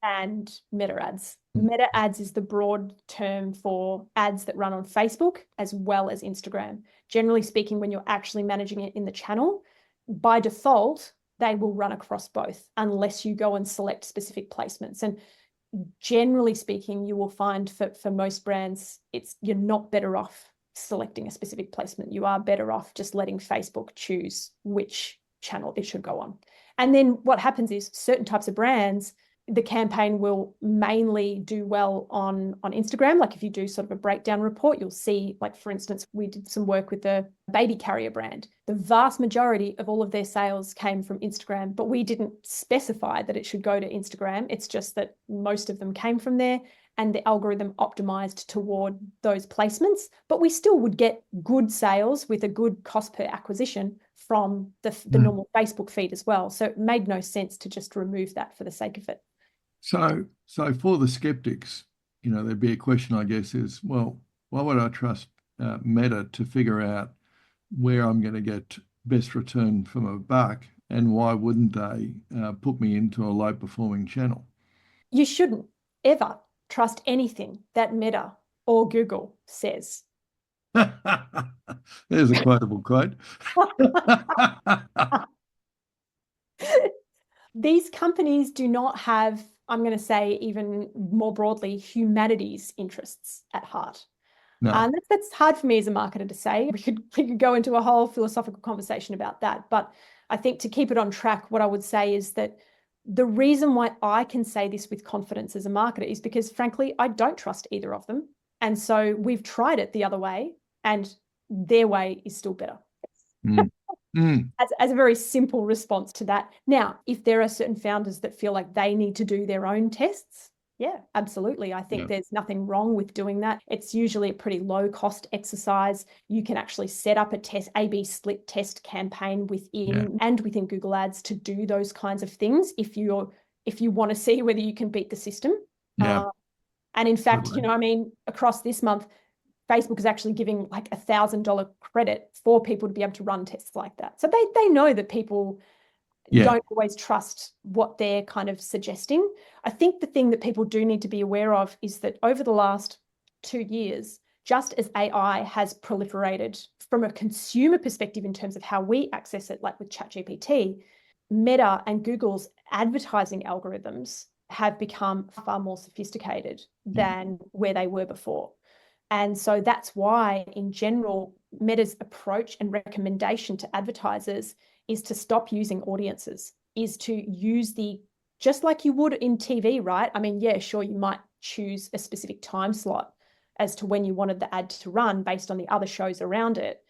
and Meta Ads. Meta Ads is the broad term for ads that run on Facebook as well as Instagram. Generally speaking, when you're actually managing it in the channel, by default, they will run across both unless you go and select specific placements. And generally speaking, you will find for most brands, you're not better off selecting a specific placement. You are better off just letting Facebook choose which channel it should go on. And then what happens is certain types of brands, the campaign will mainly do well on Instagram. Like if you do sort of a breakdown report, you'll see, like for instance, we did some work with the baby carrier brand. The vast majority of all of their sales came from Instagram, but we didn't specify that it should go to Instagram. It's just that most of them came from there, and the algorithm optimized toward those placements, but we still would get good sales with a good cost per acquisition from the normal Facebook feed as well. So it made no sense to just remove that for the sake of it. So for the skeptics, there'd be a question, I guess, is, well, why would I trust Meta to figure out where I'm going to get best return from a buck, and why wouldn't they put me into a low performing channel? You shouldn't ever trust anything that Meta or Google says. There's a quotable quote. These companies do not have, I'm going to say even more broadly, humanity's interests at heart. No. And that's hard for me as a marketer to say. We could go into a whole philosophical conversation about that. But I think to keep it on track, what I would say is that the reason why I can say this with confidence as a marketer is because, frankly, I don't trust either of them. And so we've tried it the other way, and their way is still better. As a very simple response to that. Now, if there are certain founders that feel like they need to do their own tests, yeah, absolutely. I think there's nothing wrong with doing that. It's usually a pretty low cost exercise. You can actually set up a A/B split test campaign within Google Ads to do those kinds of things if you want to see whether you can beat the system. Yeah. And in fact, across this month, Facebook is actually giving like $1,000 credit for people to be able to run tests like that. So they know that people don't always trust what they're kind of suggesting. I think the thing that people do need to be aware of is that over the last 2 years, just as AI has proliferated from a consumer perspective in terms of how we access it, like with ChatGPT, Meta and Google's advertising algorithms have become far more sophisticated than where they were before. And so that's why, in general, Meta's approach and recommendation to advertisers is to stop using audiences, is to use just like you would in TV, right? I mean, yeah, sure, you might choose a specific time slot as to when you wanted the ad to run based on the other shows around it,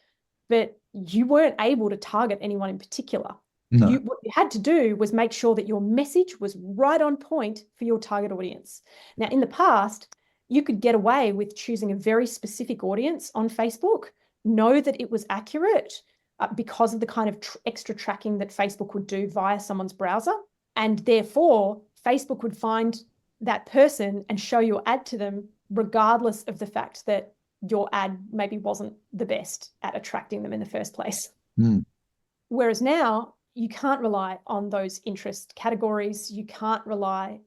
but you weren't able to target anyone in particular. No. What you had to do was make sure that your message was right on point for your target audience. Now, in the past, you could get away with choosing a very specific audience on Facebook, know that it was accurate because of the kind of extra tracking that Facebook would do via someone's browser. And therefore, Facebook would find that person and show your ad to them, regardless of the fact that your ad maybe wasn't the best at attracting them in the first place. Whereas now, you can't rely on those interest categories. You can't rely,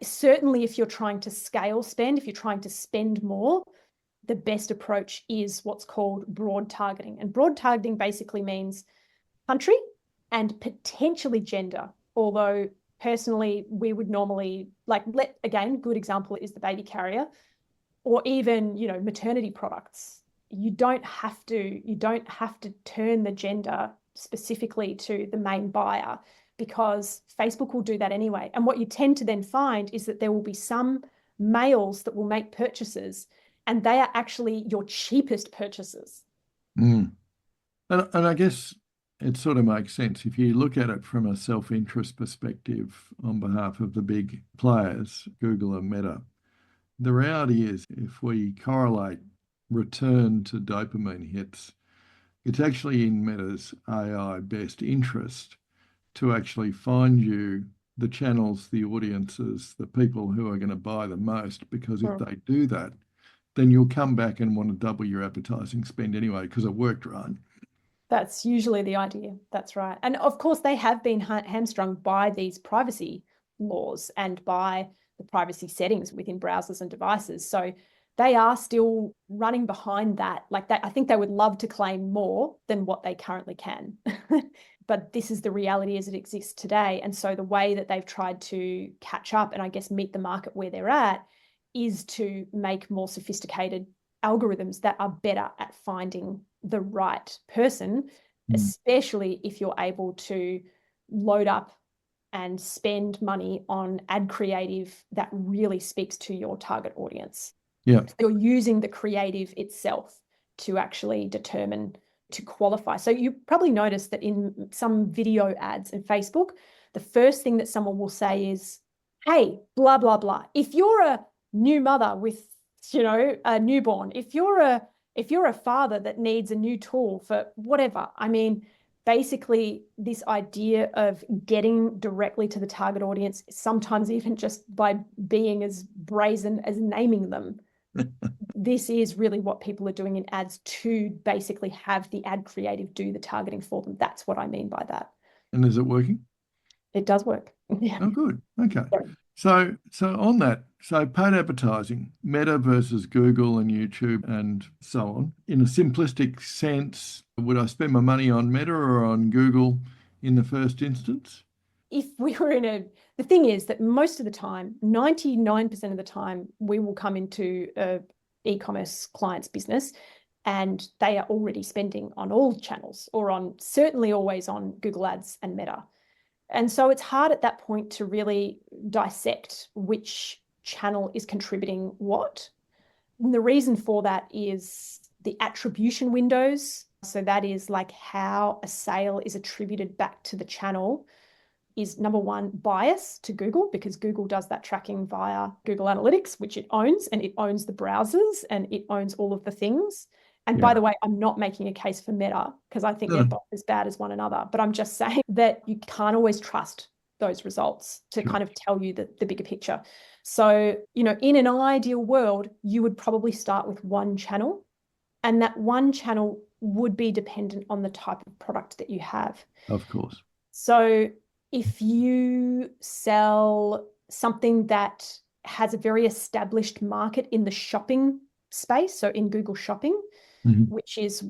certainly if you're trying to scale spend, if you're trying to spend more, the best approach is what's called broad targeting. And broad targeting basically means country and potentially gender. Although personally, we would normally good example is the baby carrier, or even, maternity products. You don't have to turn the gender specifically to the main buyer, because Facebook will do that anyway. And what you tend to then find is that there will be some males that will make purchases, and they are actually your cheapest purchases. And I guess it sort of makes sense if you look at it from a self-interest perspective on behalf of the big players, Google and Meta. The reality is, if we correlate return to dopamine hits, it's actually in Meta's AI best interest to actually find you the channels, the audiences, the people who are going to buy the most, because if they do that, then you'll come back and want to double your advertising spend anyway because it worked, right? That's usually the idea. That's right. And of course, they have been hamstrung by these privacy laws and by the privacy settings within browsers and devices. So they are still running behind that. Like that, I think they would love to claim more than what they currently can. But this is the reality as it exists today. And so the way that they've tried to catch up and I guess meet the market where they're at is to make more sophisticated algorithms that are better at finding the right person, especially if you're able to load up and spend money on ad creative that really speaks to your target audience. Yeah. You're using the creative itself to actually determine to qualify. So you probably noticed that in some video ads in Facebook, the first thing that someone will say is, hey, blah, blah, blah. If you're a new mother with, a newborn, if you're a father that needs a new tool for whatever, I mean, basically this idea of getting directly to the target audience, sometimes even just by being as brazen as naming them. This is really what people are doing in ads to basically have the ad creative do the targeting for them. That's what I mean by that. And is it working? It does work. Yeah. Oh, good. Okay. Yeah. So on that, so paid advertising, Meta versus Google and YouTube and so on. In a simplistic sense, would I spend my money on Meta or on Google in the first instance? If we were the thing is that most of the time, 99% of the time, we will come into a e-commerce client's business and they are already spending on all channels or certainly always on Google Ads and Meta. And so it's hard at that point to really dissect which channel is contributing what. And the reason for that is the attribution windows. So that is like how a sale is attributed back to the channel is number one, bias to Google, because Google does that tracking via Google Analytics, which it owns, and it owns the browsers and it owns all of the things. And by the way, I'm not making a case for Meta because I think they're both as bad as one another, but I'm just saying that you can't always trust those results to kind of tell you the bigger picture. So, in an ideal world, you would probably start with one channel, and that one channel would be dependent on the type of product that you have. Of course. So if you sell something that has a very established market in the shopping space, so in Google Shopping, which is,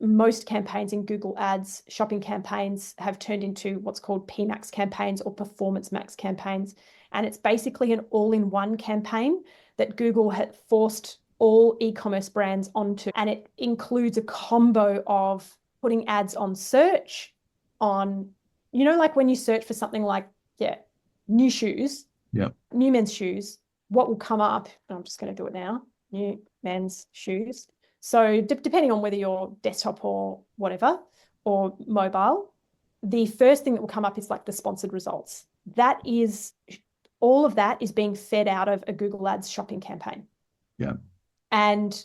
most campaigns in Google Ads, shopping campaigns have turned into what's called PMAX campaigns or Performance Max campaigns. And it's basically an all-in-one campaign that Google had forced all e-commerce brands onto. And it includes a combo of putting ads on search, on, like when you search for something like, new shoes, new men's shoes, what will come up, and I'm just going to do it now, new men's shoes. So depending on whether you're desktop or whatever, or mobile, the first thing that will come up is like the sponsored results. All of that is being fed out of a Google Ads shopping campaign. Yeah. And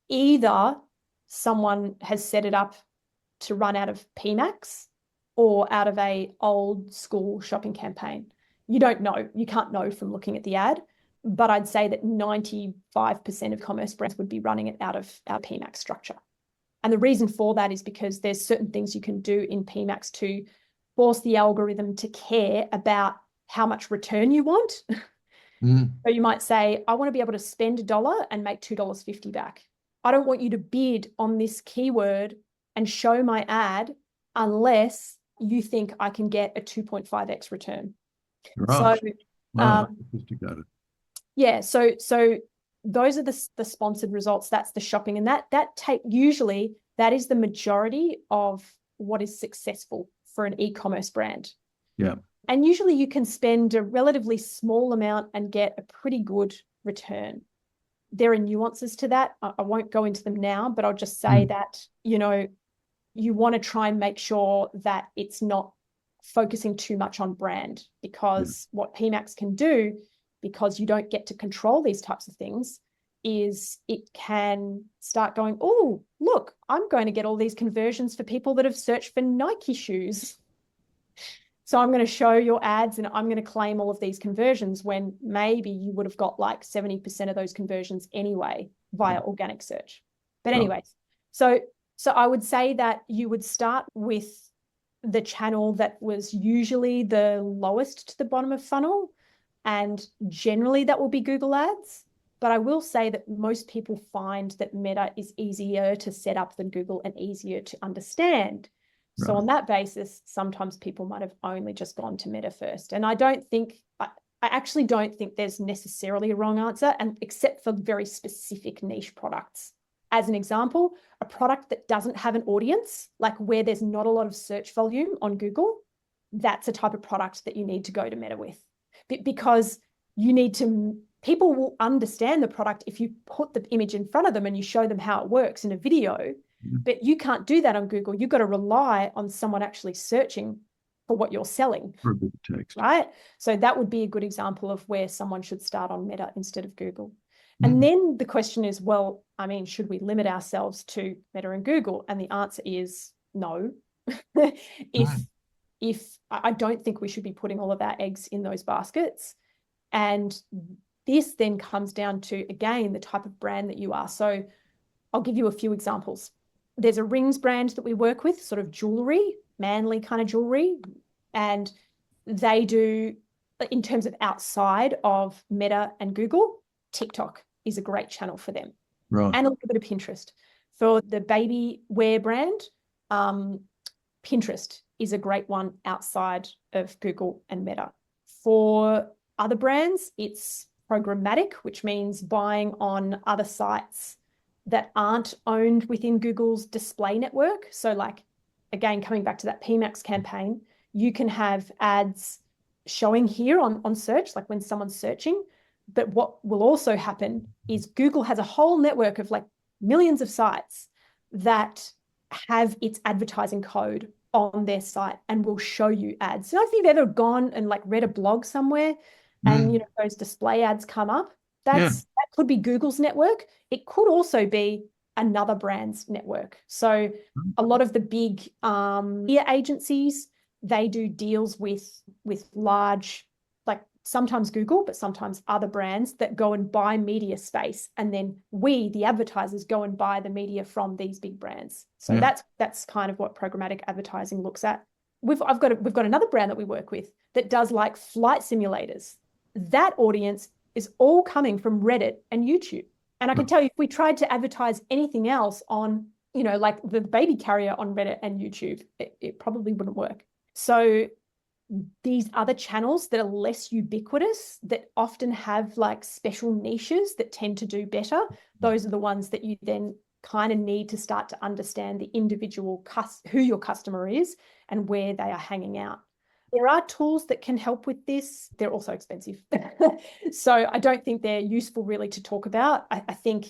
either someone has set it up to run out of PMAX or out of a old school shopping campaign. You don't know. You can't know from looking at the ad. But I'd say that 95% of commerce brands would be running it out of our PMAX structure. And the reason for that is because there's certain things you can do in PMAX to force the algorithm to care about how much return you want. So you might say, I want to be able to spend $1 and make $2.50 back. I don't want you to bid on this keyword and show my ad unless you think I can get a 2.5x return. Right. So, sophisticated. Yeah, so those are the sponsored results. That's the shopping, and usually that is the majority of what is successful for an e-commerce brand. Yeah, and usually you can spend a relatively small amount and get a pretty good return. There are nuances to that. I won't go into them now, but I'll just say that you want to try and make sure that it's not focusing too much on brand, because what PMAX can do, because you don't get to control these types of things, is it can start going, oh, look, I'm going to get all these conversions for people that have searched for Nike shoes. So I'm going to show your ads and I'm going to claim all of these conversions when maybe you would have got like 70% of those conversions anyway via organic search. But anyways, so I would say that you would start with the channel that was usually the lowest to the bottom of funnel. And generally that will be Google Ads. But I will say that most people find that Meta is easier to set up than Google and easier to understand. So on that basis, sometimes people might have only just gone to Meta first. And I actually don't think there's necessarily a wrong answer, and except for very specific niche products. As an example, a product that doesn't have an audience, like where there's not a lot of search volume on Google, that's a type of product that you need to go to Meta with. Because people will understand the product if you put the image in front of them and you show them how it works in a video. But you can't do that on Google. You've got to rely on someone actually searching for what you're selling. For a bit of text. Right? So that would be a good example of where someone should start on Meta instead of Google. And then the question is, well, I mean, should we limit ourselves to Meta and Google? And the answer is no. If I don't think we should be putting all of our eggs in those baskets. And this then comes down to, again, the type of brand that you are. So I'll give you a few examples. There's a rings brand that we work with, sort of jewelry, manly kind of jewelry. And they do, in terms of outside of Meta and Google, TikTok is a great channel for them. Right. And a little bit of Pinterest. For the baby wear brand, Pinterest is a great one outside of Google and Meta. For other brands, it's programmatic, which means buying on other sites that aren't owned within Google's display network. So like, again, coming back to that PMAX campaign, you can have ads showing here on search, like when someone's searching. But what will also happen is Google has a whole network of like millions of sites that have its advertising code on their site and will show you ads. So if you've ever gone and like read a blog somewhere and, you know, those display ads come up, that could be Google's network. It could also be another brand's network. So a lot of the big media agencies, they do deals with large, like sometimes Google, but sometimes other brands that go and buy media space. And then we, the advertisers, go and buy the media from these big brands. So that's kind of what programmatic advertising looks at. We've got another brand that we work with that does like flight simulators. That audience is all coming from Reddit and YouTube. And I can tell you, if we tried to advertise anything else on, you know, like the baby carrier on Reddit and YouTube, it probably wouldn't work. So these other channels that are less ubiquitous, that often have like special niches that tend to do better, those are the ones that you then kind of need to start to understand the individual who your customer is and where they are hanging out. There are tools that can help with this. They're also expensive. So I don't think they're useful really to talk about. I think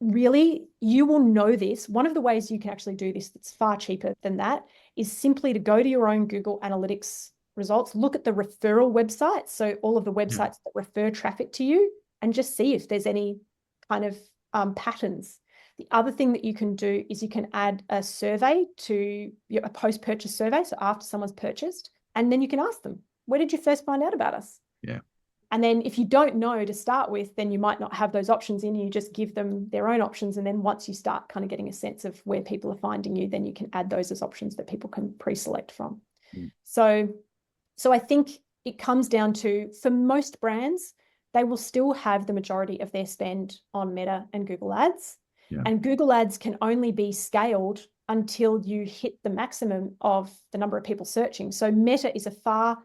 really you will know this. One of the ways you can actually do this that's far cheaper than that is simply to go to your own Google Analytics results, look at the referral websites, so all of the websites that refer traffic to you, and just see if there's any kind of patterns. The other thing that you can do is you can add a survey to a post-purchase survey, so after someone's purchased, and then you can ask them, where did you first find out about us? Yeah. And then if you don't know to start with, then you might not have those options in. You just give them their own options. And then once you start kind of getting a sense of where people are finding you, then you can add those as options that people can pre-select from. So I think it comes down to, for most brands, they will still have the majority of their spend on Meta and Google Ads. Yeah. And Google Ads can only be scaled until you hit the maximum of the number of people searching. So Meta is a far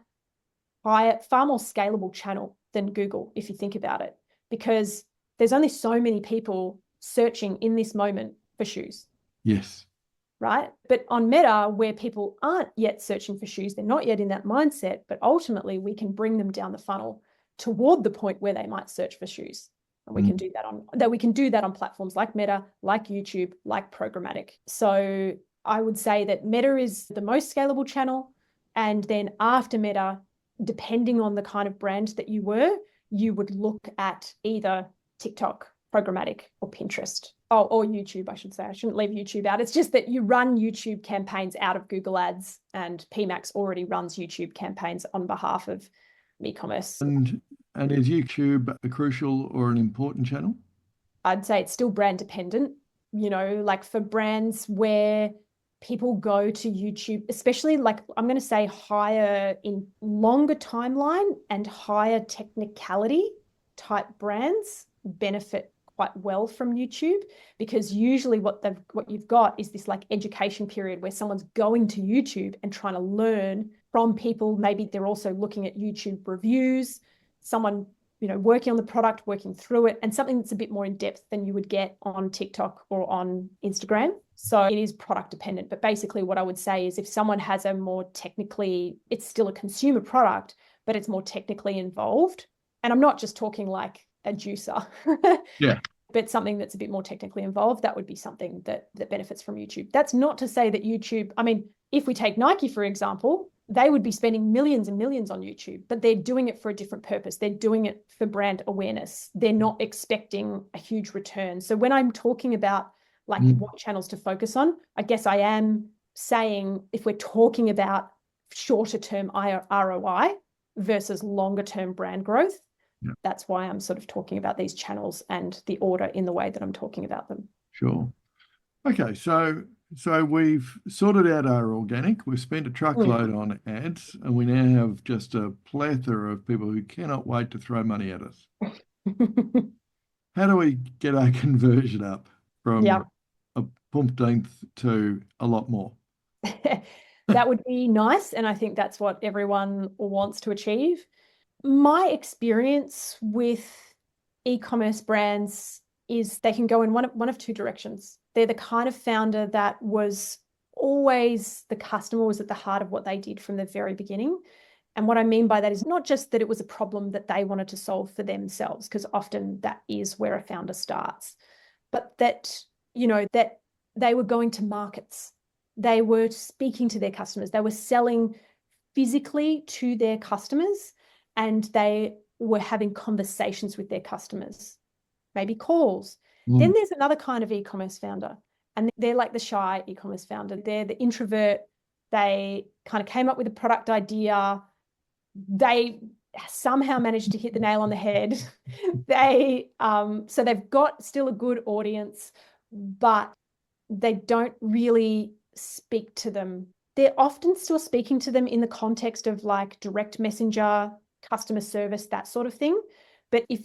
more scalable channel than Google, if you think about it, because there's only so many people searching in this moment for shoes. Yes. Right? But on Meta, where people aren't yet searching for shoes, they're not yet in that mindset, but ultimately we can bring them down the funnel toward the point where they might search for shoes. And we can do that on platforms like Meta, like YouTube, like programmatic. So I would say that Meta is the most scalable channel. And then after Meta, depending on the kind of brand that you were, you would look at either TikTok, programmatic, or Pinterest. or YouTube, I should say. I shouldn't leave YouTube out. It's just that you run YouTube campaigns out of Google Ads, and PMAX already runs YouTube campaigns on behalf of e-commerce. And is YouTube a crucial or an important channel? I'd say it's still brand dependent, like for brands where people go to YouTube, especially like I'm going to say higher in longer timeline and higher technicality type brands benefit quite well from YouTube, because usually what you've got is this like education period where someone's going to YouTube and trying to learn from people. Maybe they're also looking at YouTube reviews, someone working on the product, working through it, and something that's a bit more in depth than you would get on TikTok or on Instagram. So it is product dependent. But basically what I would say is if someone has a more technically, it's still a consumer product, but it's more technically involved. And I'm not just talking like a juicer. Yeah. But something that's a bit more technically involved, that would be something that benefits from YouTube. That's not to say that YouTube, I mean, if we take Nike, for example, they would be spending millions and millions on YouTube, but they're doing it for a different purpose. They're doing it for brand awareness. They're not expecting a huge return. So when I'm talking about like what channels to focus on, I guess I am saying if we're talking about shorter term ROI versus longer term brand growth, that's why I'm sort of talking about these channels and the order in the way that I'm talking about them. Sure. Okay, so we've sorted out our organic, we've spent a truckload on ads, and we now have just a plethora of people who cannot wait to throw money at us. How do we get our conversion up from a pumpteenth to a lot more? That would be nice, and I think that's what everyone wants to achieve. My experience with e-commerce brands is they can go in one of two directions. They're the kind of founder that was always, the customer was at the heart of what they did from the very beginning. And what I mean by that is not just that it was a problem that they wanted to solve for themselves, because often that is where a founder starts, but that, that they were going to markets. They were speaking to their customers. They were selling physically to their customers, and they were having conversations with their customers, maybe calls. Then there's another kind of e-commerce founder, and they're like the shy e-commerce founder. They're the introvert. They kind of came up with a product idea. They somehow managed to hit the nail on the head. So they've got still a good audience, but they don't really speak to them. They're often still speaking to them in the context of like direct messenger, customer service, that sort of thing. But if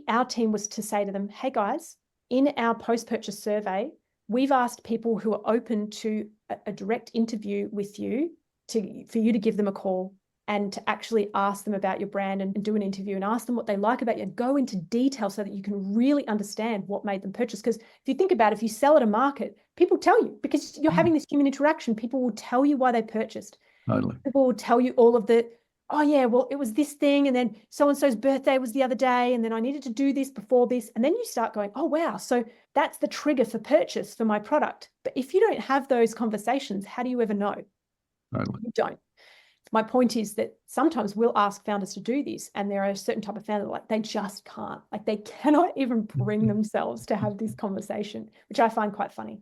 our team was to say to them, hey guys, in our post-purchase survey, we've asked people who are open to a direct interview with you for you to give them a call and to actually ask them about your brand and do an interview and ask them what they like about you, go into detail so that you can really understand what made them purchase. Because if you think about it, if you sell at a market, people tell you, because you're having this human interaction, people will tell you why they purchased. Totally. People will tell you all of the, oh yeah, well, it was this thing, and then so-and-so's birthday was the other day, and then I needed to do this before this. And then you start going, oh wow, so that's the trigger for purchase for my product. But if you don't have those conversations, how do you ever know? Totally. You don't. My point is that sometimes we'll ask founders to do this, and there are a certain type of founder like they just can't, like they cannot even bring themselves to have this conversation, which I find quite funny.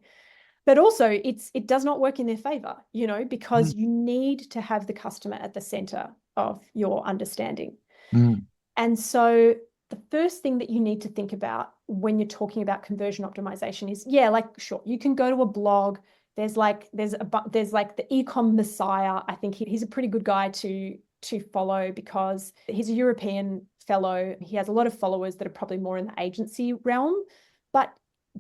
But also it does not work in their favor, because you need to have the customer at the center of your understanding. And so the first thing that you need to think about when you're talking about conversion optimization is, sure, you can go to a blog. There's like the Ecom Messiah. I think he's a pretty good guy to follow because he's a European fellow. He has a lot of followers that are probably more in the agency realm, but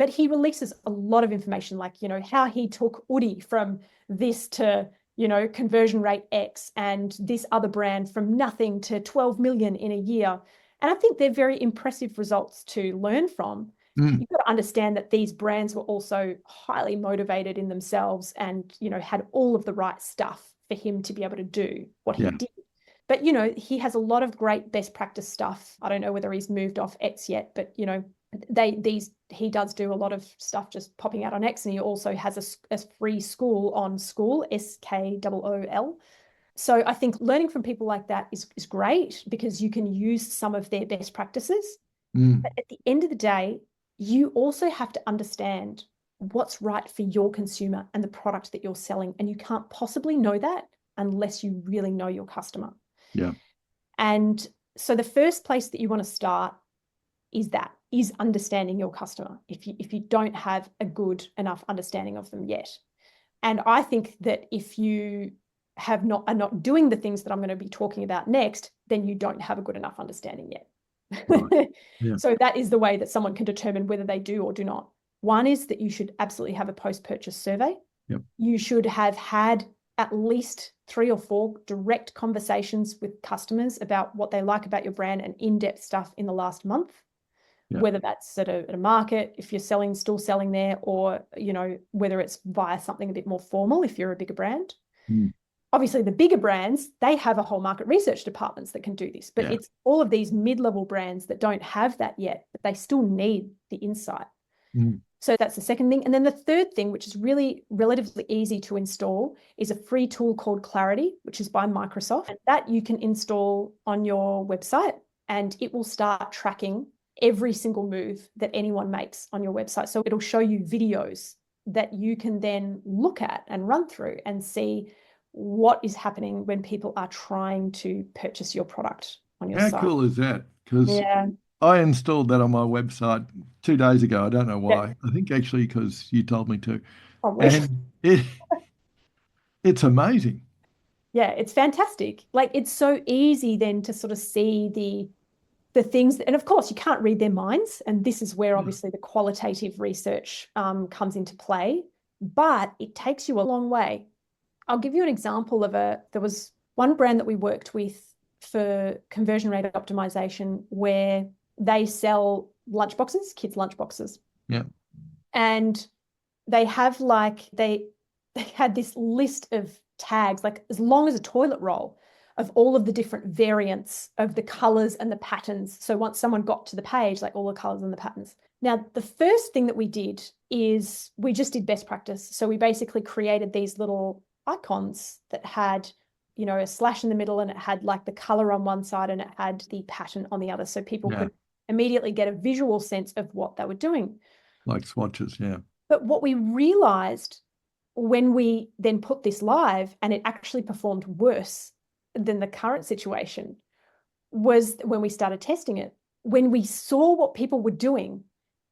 he releases a lot of information, like, how he took Udi from this to, conversion rate X, and this other brand from nothing to 12 million in a year. And I think they're very impressive results to learn from. You've got to understand that these brands were also highly motivated in themselves and, had all of the right stuff for him to be able to do what he did. But, he has a lot of great best practice stuff. I don't know whether he's moved off X yet, but, he does do a lot of stuff just popping out on X, and he also has a free school on School, SKOOL. So I think learning from people like that is great because you can use some of their best practices. But at the end of the day, you also have to understand what's right for your consumer and the product that you're selling. And you can't possibly know that unless you really know your customer. Yeah. And so the first place that you want to start is understanding your customer if you don't have a good enough understanding of them yet. And I think that if you are not doing the things that I'm going to be talking about next, then you don't have a good enough understanding yet. Right. Yeah. So that is the way that someone can determine whether they do or do not. One is that you should absolutely have a post-purchase survey. Yep. You should have had at least 3 or 4 direct conversations with customers about what they like about your brand and in-depth stuff in the last month. Yep. Whether that's at a market, if you're still selling there, or, whether it's via something a bit more formal, if you're a bigger brand. Mm. Obviously, the bigger brands, they have a whole market research departments that can do this, but it's all of these mid-level brands that don't have that yet, but they still need the insight. Mm. So that's the second thing. And then the third thing, which is really relatively easy to install, is a free tool called Clarity, which is by Microsoft. And that you can install on your website, and it will start tracking every single move that anyone makes on your website. So it'll show you videos that you can then look at and run through and see what is happening when people are trying to purchase your product on your site. How cool is that? Because I installed that on my website 2 days ago. I don't know why. I think actually because you told me to. Probably. And it's amazing. Yeah, it's fantastic. Like, it's so easy then to sort of see the things, and of course you can't read their minds, and this is where obviously the qualitative research comes into play, but it takes you a long way. I'll give you an example of there was one brand that we worked with for conversion rate optimization where they sell lunchboxes, kids' lunchboxes. Yeah. And they have they had this list of tags, like as long as a toilet roll, of all of the different variants of the colors and the patterns. So once someone got to the page, like all the colors and the patterns. Now, the first thing that we did is we just did best practice. So we basically created these little icons that had, a slash in the middle, and it had like the color on one side and it had the pattern on the other. So people could immediately get a visual sense of what they were doing. Like swatches, yeah. But what we realized when we then put this live, and it actually performed worse than the current situation, was when we started testing it. When we saw what people were doing,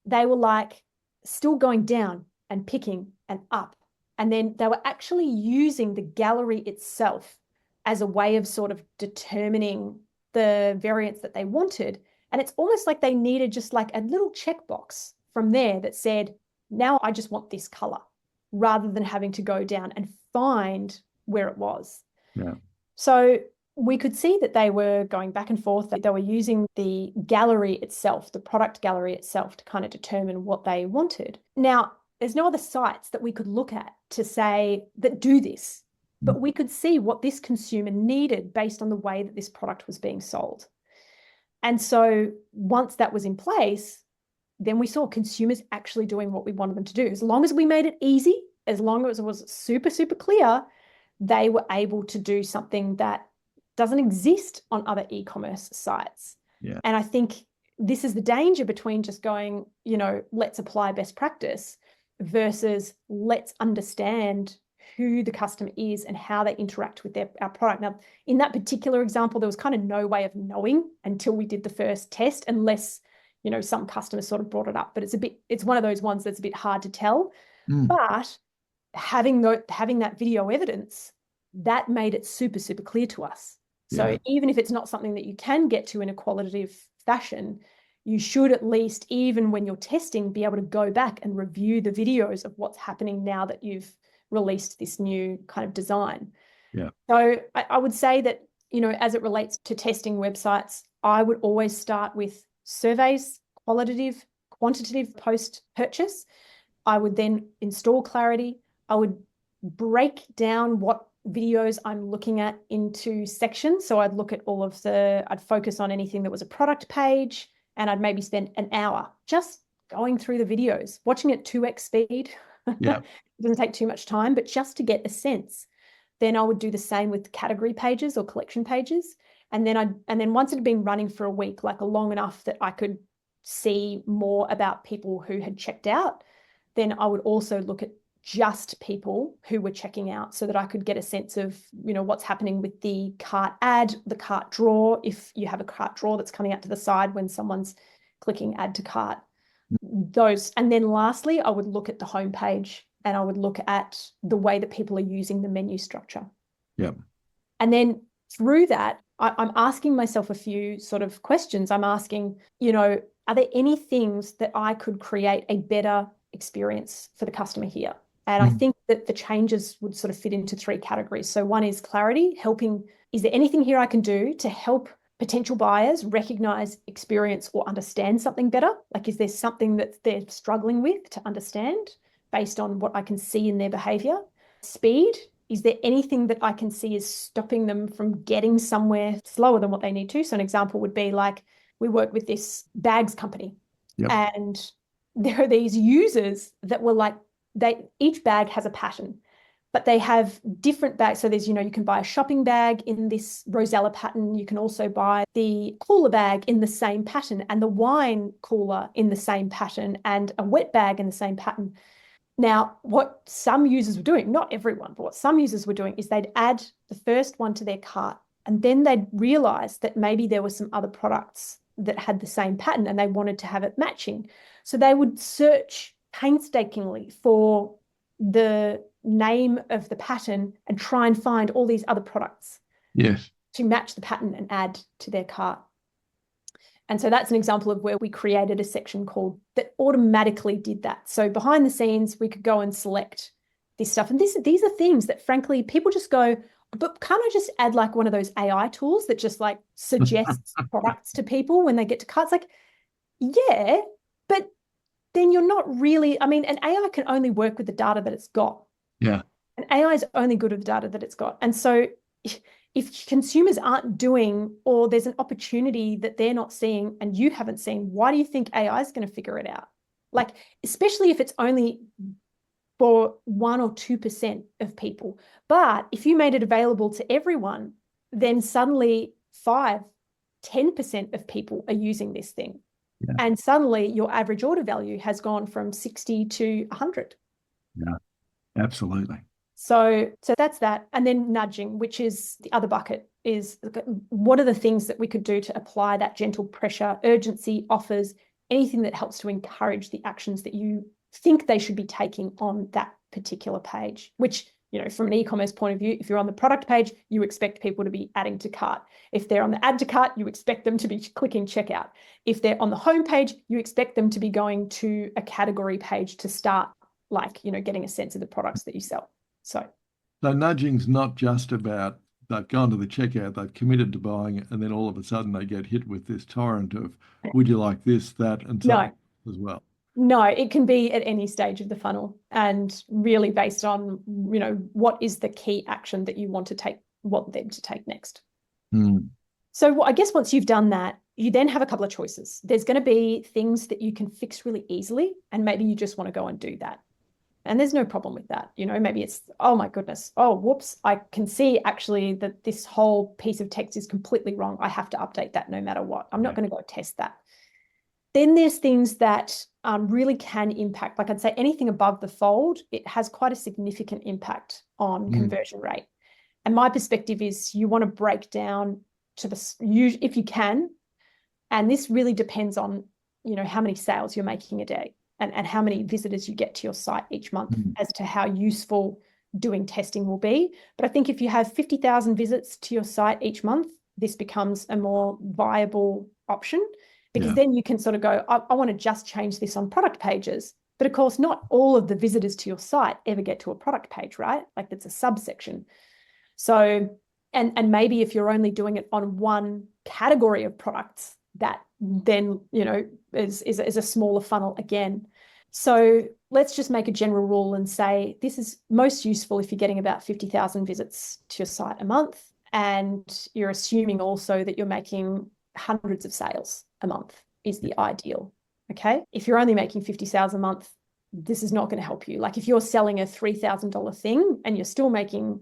they were like still going down and picking and up. And then they were actually using the gallery itself as a way of sort of determining the variants that they wanted. And it's almost like they needed just like a little checkbox from there that said, now I just want this color, rather than having to go down and find where it was. Yeah. So we could see that they were going back and forth, that they were using the gallery itself, the product gallery itself, to kind of determine what they wanted. Now, there's no other sites that we could look at to say that do this, but we could see what this consumer needed based on the way that this product was being sold. And so once that was in place, then we saw consumers actually doing what we wanted them to do. As long as we made it easy, as long as it was super, super clear, they were able to do something that doesn't exist on other e-commerce sites. Yeah. And I think this is the danger between just going, let's apply best practice versus let's understand who the customer is and how they interact with our product. Now, in that particular example, there was kind of no way of knowing until we did the first test, unless, some customers sort of brought it up. But it's one of those ones that's a bit hard to tell. But having that video evidence, that made it super, super clear to us. So even if it's not something that you can get to in a qualitative fashion, you should at least, even when you're testing, be able to go back and review the videos of what's happening now that you've released this new kind of design. Yeah. So I would say that, as it relates to testing websites, I would always start with surveys, qualitative, quantitative post-purchase. I would then install Clarity. I would break down what videos I'm looking at into sections. So I'd look at I'd focus on anything that was a product page, and I'd maybe spend an hour just going through the videos, watching it 2x speed. Yeah. It doesn't take too much time, but just to get a sense. Then I would do the same with category pages or collection pages. And then once it had been running for a week, like long enough that I could see more about people who had checked out, then I would also look at just people who were checking out so that I could get a sense of, what's happening with the cart ad, the cart draw, if you have a cart draw that's coming out to the side when someone's clicking add to cart. Those. And then lastly, I would look at the homepage and I would look at the way that people are using the menu structure. Yep. And then through that, I'm asking myself a few sort of questions. I'm asking, are there any things that I could create a better experience for the customer here? And I think that the changes would sort of fit into 3 categories. So one is clarity, helping. Is there anything here I can do to help potential buyers recognize, experience, or understand something better? Like, is there something that they're struggling with to understand based on what I can see in their behavior? Speed. Is there anything that I can see is stopping them from getting somewhere slower than what they need to? So an example would be like, we work with this bags company, and there are these users that were like, each bag has a pattern, but they have different bags. So there's, you can buy a shopping bag in this Rosella pattern. You can also buy the cooler bag in the same pattern, and the wine cooler in the same pattern, and a wet bag in the same pattern. Now, what some users were doing, not everyone, but what some users were doing is they'd add the first one to their cart, and then they'd realize that maybe there were some other products that had the same pattern and they wanted to have it matching. So they would search painstakingly for the name of the pattern and try and find all these other products to match the pattern and add to their cart. And so that's an example of where we created a section that automatically did that. So behind the scenes, we could go and select this stuff. And these are things that, frankly, people just go, but can't I just add like one of those AI tools that just like suggests products to people when they get to carts? Like, yeah, but then you're not really, an AI can only work with the data that it's got. Yeah. And AI is only good with the data that it's got. And so if consumers aren't doing, or there's an opportunity that they're not seeing and you haven't seen, why do you think AI is going to figure it out? Like, especially if it's only for 1 or 2% of people. But if you made it available to everyone, then suddenly 5-10% of people are using this thing. Yeah. And suddenly your average order value has gone from 60 to 100. Yeah, absolutely. So that's that. And then nudging, which is the other bucket, is what are the things that we could do to apply that gentle pressure, urgency, offers, anything that helps to encourage the actions that you think they should be taking on that particular page, which, from an e-commerce point of view, if you're on the product page, you expect people to be adding to cart. If they're on the add to cart, you expect them to be clicking checkout. If they're on the home page, you expect them to be going to a category page to start, getting a sense of the products that you sell. So nudging's not just about they've gone to the checkout, they've committed to buying it, and then all of a sudden they get hit with this torrent of, would you like this, that, and so on as well. No, it can be at any stage of the funnel, and really based on, what is the key action that you want them to take next. So I guess once you've done that, you then have a couple of choices. There's going to be things that you can fix really easily, and maybe you just want to go and do that. And there's no problem with that. Maybe it's, oh my goodness, oh, whoops, I can see actually that this whole piece of text is completely wrong. I have to update that no matter what. I'm not going to go test that. Then there's things that really can impact, like I'd say anything above the fold, it has quite a significant impact on conversion rate. And my perspective is you want to break down to if you can, and this really depends on, how many sales you're making a day and how many visitors you get to your site each month as to how useful doing testing will be. But I think if you have 50,000 visits to your site each month, this becomes a more viable option. Because then you can sort of go, I want to just change this on product pages. But of course, not all of the visitors to your site ever get to a product page, right? Like that's a subsection. So, and maybe if you're only doing it on one category of products, that then, is a smaller funnel again. So let's just make a general rule and say this is most useful if you're getting about 50,000 visits to your site a month. And you're assuming also that you're making hundreds of sales a month is the ideal. Okay. If you're only making 50 sales a month, this is not going to help you. Like if you're selling a $3,000 thing and you're still making,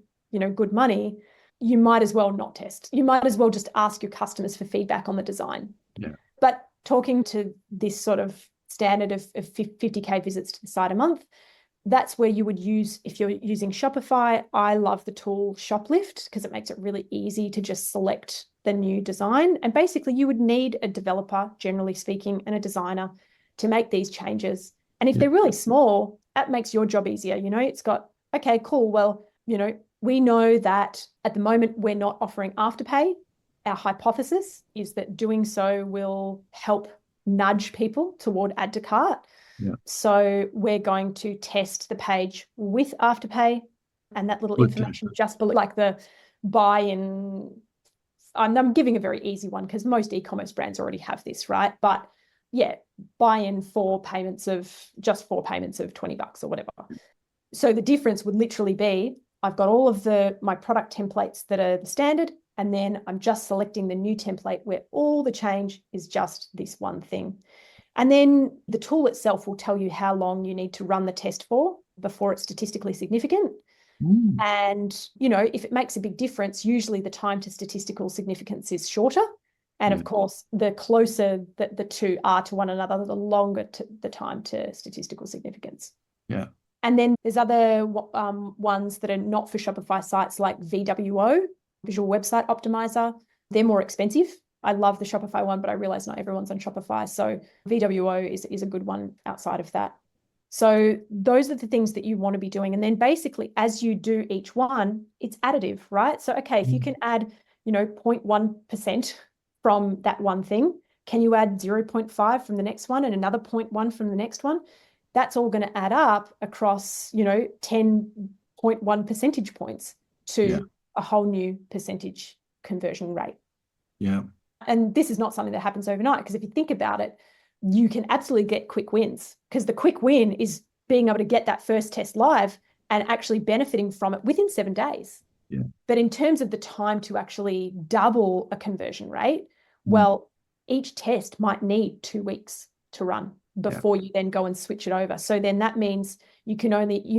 good money, you might as well not test. You might as well just ask your customers for feedback on the design. Yeah. But talking to this sort of standard of 50K visits to the site a month, that's where you would use, if you're using Shopify, I love the tool Shoplift because it makes it really easy to just select the new design. And basically you would need a developer, generally speaking, and a designer to make these changes. And if they're really small, that makes your job easier. It's got, okay, cool. Well, we know that at the moment we're not offering Afterpay. Our hypothesis is that doing so will help nudge people toward add to cart. Yeah. So we're going to test the page with Afterpay, and that little information just below, like the buy-in. I'm giving a very easy one because most e-commerce brands already have this, right? But yeah, buy-in for payments of $20 or whatever. So the difference would literally be, I've got all of my product templates that are the standard, and then I'm just selecting the new template where all the change is just this one thing. And then the tool itself will tell you how long you need to run the test for before it's statistically significant. And, if it makes a big difference, usually the time to statistical significance is shorter. And of course, the closer that the two are to one another, the longer the time to statistical significance. Yeah. And then there's other ones that are not for Shopify sites like VWO, Visual Website Optimizer. They're more expensive. I love the Shopify one, but I realize not everyone's on Shopify. So VWO is a good one outside of that. So those are the things that you want to be doing. And then basically, as you do each one, it's additive, right? So, okay, if you can add, 0.1% from that one thing, can you add 0.5 from the next one and another 0.1 from the next one? That's all going to add up across, 10.1 percentage points to a whole new percentage conversion rate. Yeah. And this is not something that happens overnight, because if you think about it, you can absolutely get quick wins, because the quick win is being able to get that first test live and actually benefiting from it within 7 days. Yeah. But in terms of the time to actually double a conversion rate, well, each test might need 2 weeks to run before you then go and switch it over. So then that means you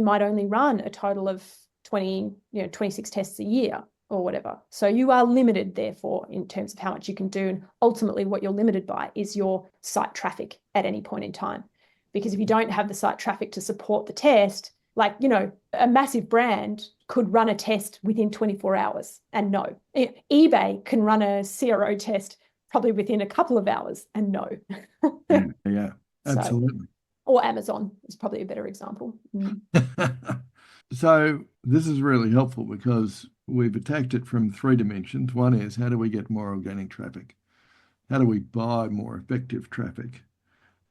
might only run a total of 26 tests a year or whatever. So you are limited, therefore, in terms of how much you can do. And ultimately, what you're limited by is your site traffic at any point in time. Because if you don't have the site traffic to support the test, like, a massive brand could run a test within 24 hours and no. eBay can run a CRO test probably within a couple of hours and no. Yeah, absolutely. Or Amazon is probably a better example. So this is really helpful because we've attacked it from 3 dimensions. One is, how do we get more organic traffic? How do we buy more effective traffic?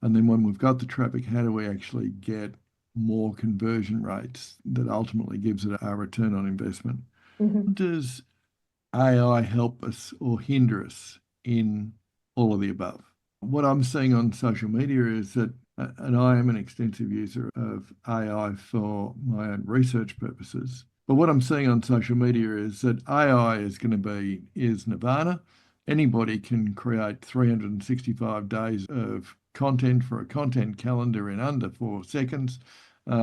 And then when we've got the traffic, how do we actually get more conversion rates that ultimately gives it our return on investment? Does AI help us or hinder us in all of the above? What I'm seeing on social media is that, and I am an extensive user of AI for my own research purposes, but what I'm seeing on social media is that AI is nirvana. Anybody can create 365 days of content for a content calendar in under 4 seconds,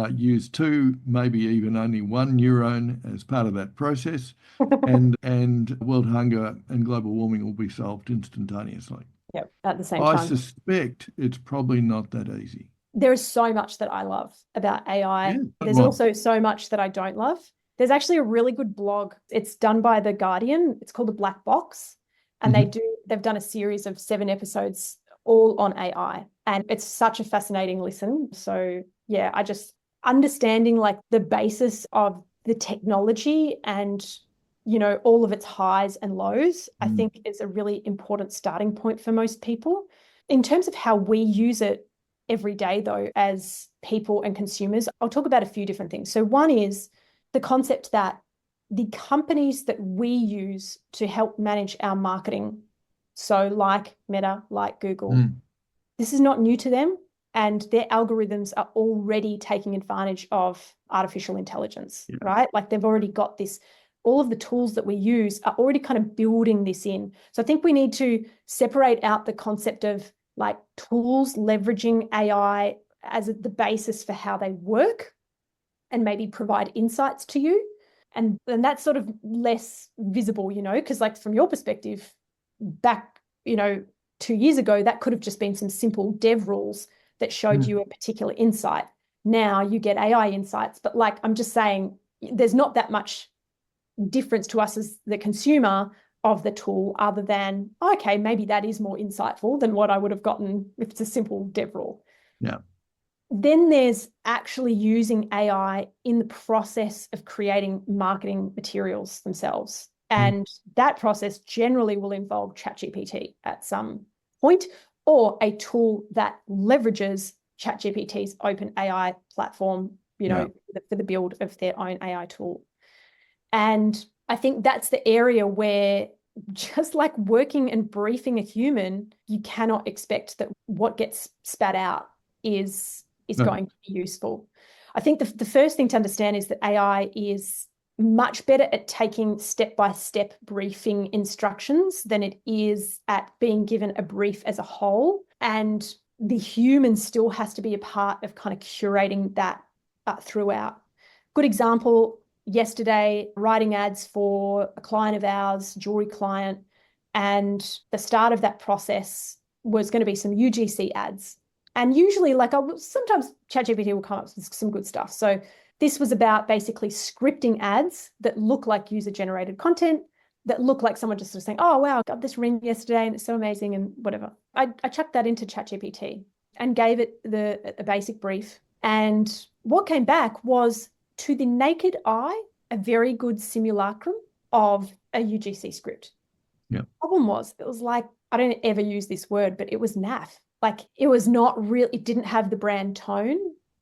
use 2, maybe even only 1 neuron as part of that process, and world hunger and global warming will be solved instantaneously. Yep, at the same time. I suspect it's probably not that easy. There is so much that I love about AI. Yeah, There's also so much that I don't love. There's actually a really good blog. It's done by The Guardian. It's called The Black Box. And they've done a series of 7 episodes all on AI. And it's such a fascinating listen. So yeah, I just understanding like the basis of the technology and, all of its highs and lows, I think is a really important starting point for most people. In terms of how we use it every day, though, as people and consumers, I'll talk about a few different things. So one is the concept that the companies that we use to help manage our marketing, so like Meta, like Google, this is not new to them, and their algorithms are already taking advantage of artificial intelligence, right? Like they've already got this, all of the tools that we use are already kind of building this in. So I think we need to separate out the concept of like tools leveraging AI as the basis for how they work and maybe provide insights to you. And that's sort of less visible, because like from your perspective, back, 2 years ago, that could have just been some simple dev rules that showed you a particular insight. Now you get AI insights, but like, I'm just saying, there's not that much difference to us as the consumer of the tool, other than, okay, maybe that is more insightful than what I would have gotten if it's a simple dev rule. Yeah. Then there's actually using AI in the process of creating marketing materials themselves. And that process generally will involve ChatGPT at some point, or a tool that leverages ChatGPT's open AI platform, for the build of their own AI tool. And I think that's the area where, just like working and briefing a human, you cannot expect that what gets spat out is going to be useful. I think the first thing to understand is that AI is much better at taking step-by-step briefing instructions than it is at being given a brief as a whole. And the human still has to be a part of kind of curating that throughout. Good example, yesterday, writing ads for a client of ours, jewelry client, and the start of that process was going to be some UGC ads. And usually, sometimes ChatGPT will come up with some good stuff. So this was about basically scripting ads that look like user-generated content, that look like someone just sort of saying, oh, wow, I got this ring yesterday and it's so amazing and whatever. I chucked that into ChatGPT and gave it the basic brief. And what came back was, to the naked eye, a very good simulacrum of a UGC script. Yeah. Problem was, it was like, I don't ever use this word, but it was naff. Like, it was not real. It didn't have the brand tone,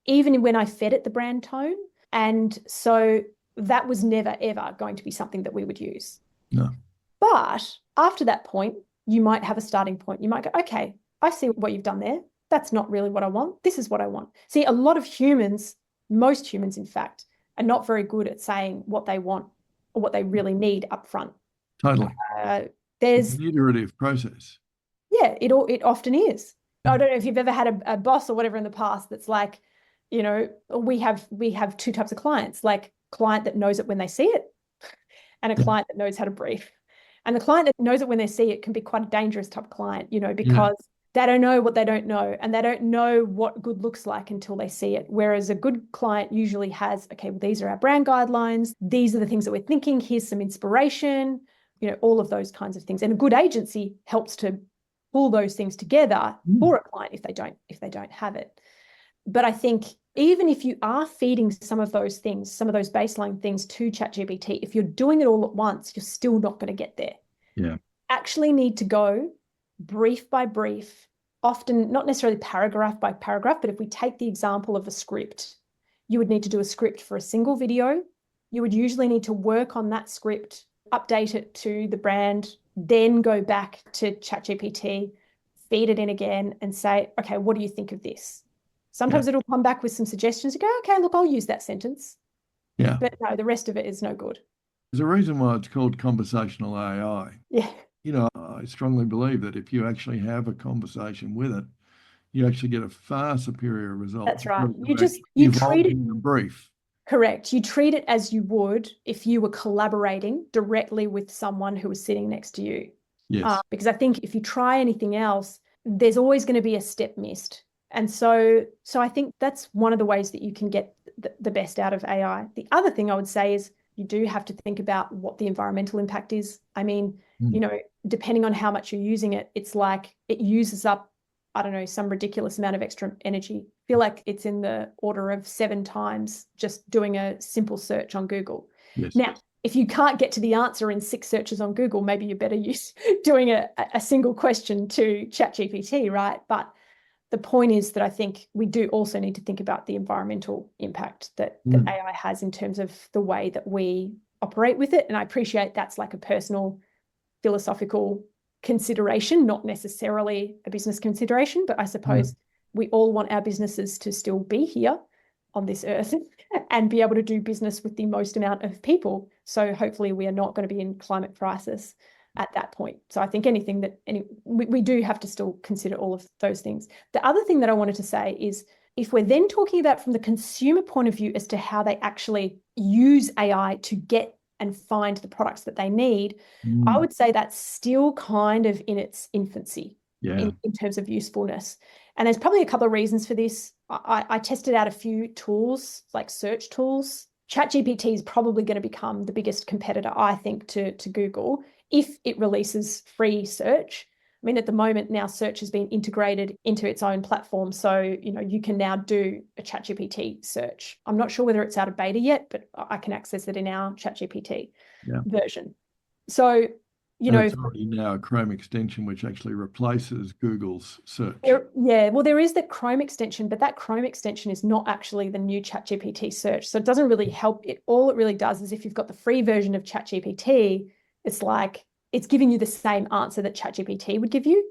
even when I fed it the brand tone. And so that was never, ever going to be something that we would use. No. But after that point, you might have a starting point. You might go, okay, I see what you've done there. That's not really what I want. This is what I want. See, a lot of humans, most humans, in fact, are not very good at saying what they want or what they really need up front. Totally. There's an iterative process. Yeah, it often is. I don't know if you've ever had a boss or whatever in the past that's like, we have two types of clients, like client that knows it when they see it and a client that knows how to brief. And the client that knows it when they see it can be quite a dangerous type of client, because they don't know what they don't know, and they don't know what good looks like until they see it. Whereas a good client usually has, okay, well, these are our brand guidelines. These are the things that we're thinking. Here's some inspiration, all of those kinds of things. And a good agency helps to pull those things together for a client if they don't have it. But I think even if you are feeding some of those things, some of those baseline things to ChatGPT, if you're doing it all at once, you're still not going to get there. Yeah. Actually need to go brief by brief, often not necessarily paragraph by paragraph, but if we take the example of a script, you would need to do a script for a single video. You would usually need to work on that script, update it to the brand, then go back to ChatGPT, feed it in again and say, okay, what do you think of this? Sometimes it'll come back with some suggestions. You go, okay, look, I'll use that sentence. Yeah. But no, the rest of it is no good. There's a reason why it's called conversational AI. Yeah. I strongly believe that if you actually have a conversation with it, you actually get a far superior result. That's right. You treat it in a brief. Correct. You treat it as you would if you were collaborating directly with someone who was sitting next to you. Yes. Because I think if you try anything else, there's always going to be a step missed. And so I think that's one of the ways that you can get the best out of AI. The other thing I would say is you do have to think about what the environmental impact is. I mean, depending on how much you're using it, it's like it uses up, I don't know, some ridiculous amount of extra energy. I feel like it's in the order of 7 times just doing a simple search on Google. Yes. Now, if you can't get to the answer in 6 searches on Google, maybe you're better use doing a single question to ChatGPT, right? But the point is that I think we do also need to think about the environmental impact that AI has in terms of the way that we operate with it. And I appreciate that's like a personal philosophical consideration, not necessarily a business consideration, but I suppose we all want our businesses to still be here on this earth and be able to do business with the most amount of people. So hopefully we are not going to be in climate crisis at that point. So I think we do have to still consider all of those things. The other thing that I wanted to say is, if we're then talking about from the consumer point of view as to how they actually use AI to get and find the products that they need, I would say that's still kind of in its infancy. Yeah. in terms of usefulness. And there's probably a couple of reasons for this. I tested out a few tools, like search tools. ChatGPT is probably going to become the biggest competitor, I think, to Google if it releases free search. I mean, at the moment now, search has been integrated into its own platform. So, you can now do a ChatGPT search. I'm not sure whether it's out of beta yet, but I can access it in our ChatGPT version. So, it's already now a Chrome extension, which actually replaces Google's search. There is the Chrome extension, but that Chrome extension is not actually the new ChatGPT search. So it doesn't really help it. All it really does is if you've got the free version of ChatGPT, it's like it's giving you the same answer that ChatGPT would give you.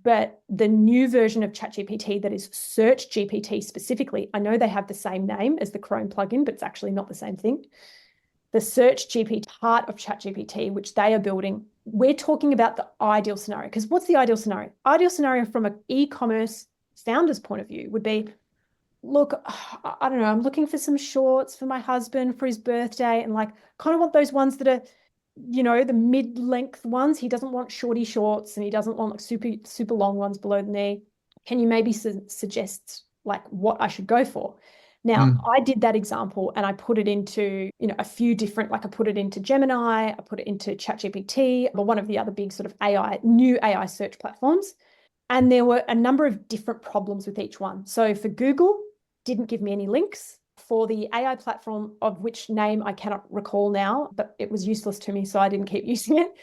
But the new version of ChatGPT that is Search GPT specifically, I know they have the same name as the Chrome plugin, but it's actually not the same thing. The Search GPT part of ChatGPT, which they are building, we're talking about the ideal scenario. Because what's the ideal scenario? Ideal scenario from an e-commerce founder's point of view would be, look, I don't know, I'm looking for some shorts for my husband for his birthday, and like kind of want those ones that are, the mid-length ones. He doesn't want shorty shorts, and he doesn't want like super, super long ones below the knee. Can you maybe suggest like what I should go for? Now, I did that example and I put it into, a few different, like I put it into Gemini, I put it into ChatGPT, or one of the other big sort of new AI search platforms. And there were a number of different problems with each one. So for Google, didn't give me any links. For the AI platform, of which name I cannot recall now, but it was useless to me, so I didn't keep using it.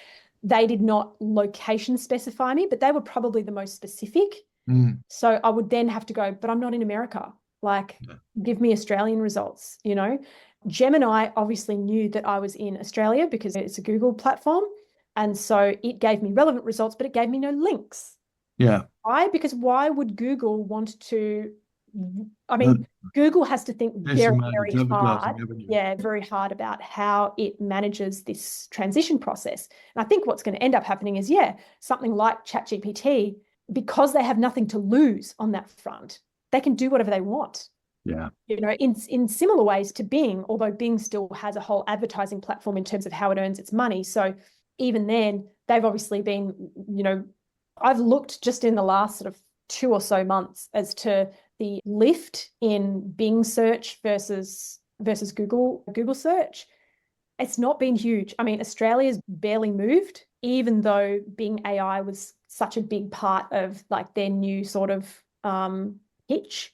They did not location specify me, but they were probably the most specific. So I would then have to go, but I'm not in America. Like, give me Australian results, Gemini obviously knew that I was in Australia because it's a Google platform. And so it gave me relevant results, but it gave me no links. Yeah. Why? Because why would Google want to, Google has to think very, very hard. Yeah, very hard about how it manages this transition process. And I think what's going to end up happening is, something like ChatGPT, because they have nothing to lose on that front, they can do whatever they want. Yeah. In similar ways to Bing, although Bing still has a whole advertising platform in terms of how it earns its money. So even then, they've obviously been, I've looked just in the last sort of 2 or so months as to the lift in Bing search versus Google search. It's not been huge. I mean, Australia's barely moved, even though Bing AI was such a big part of like their new sort of pitch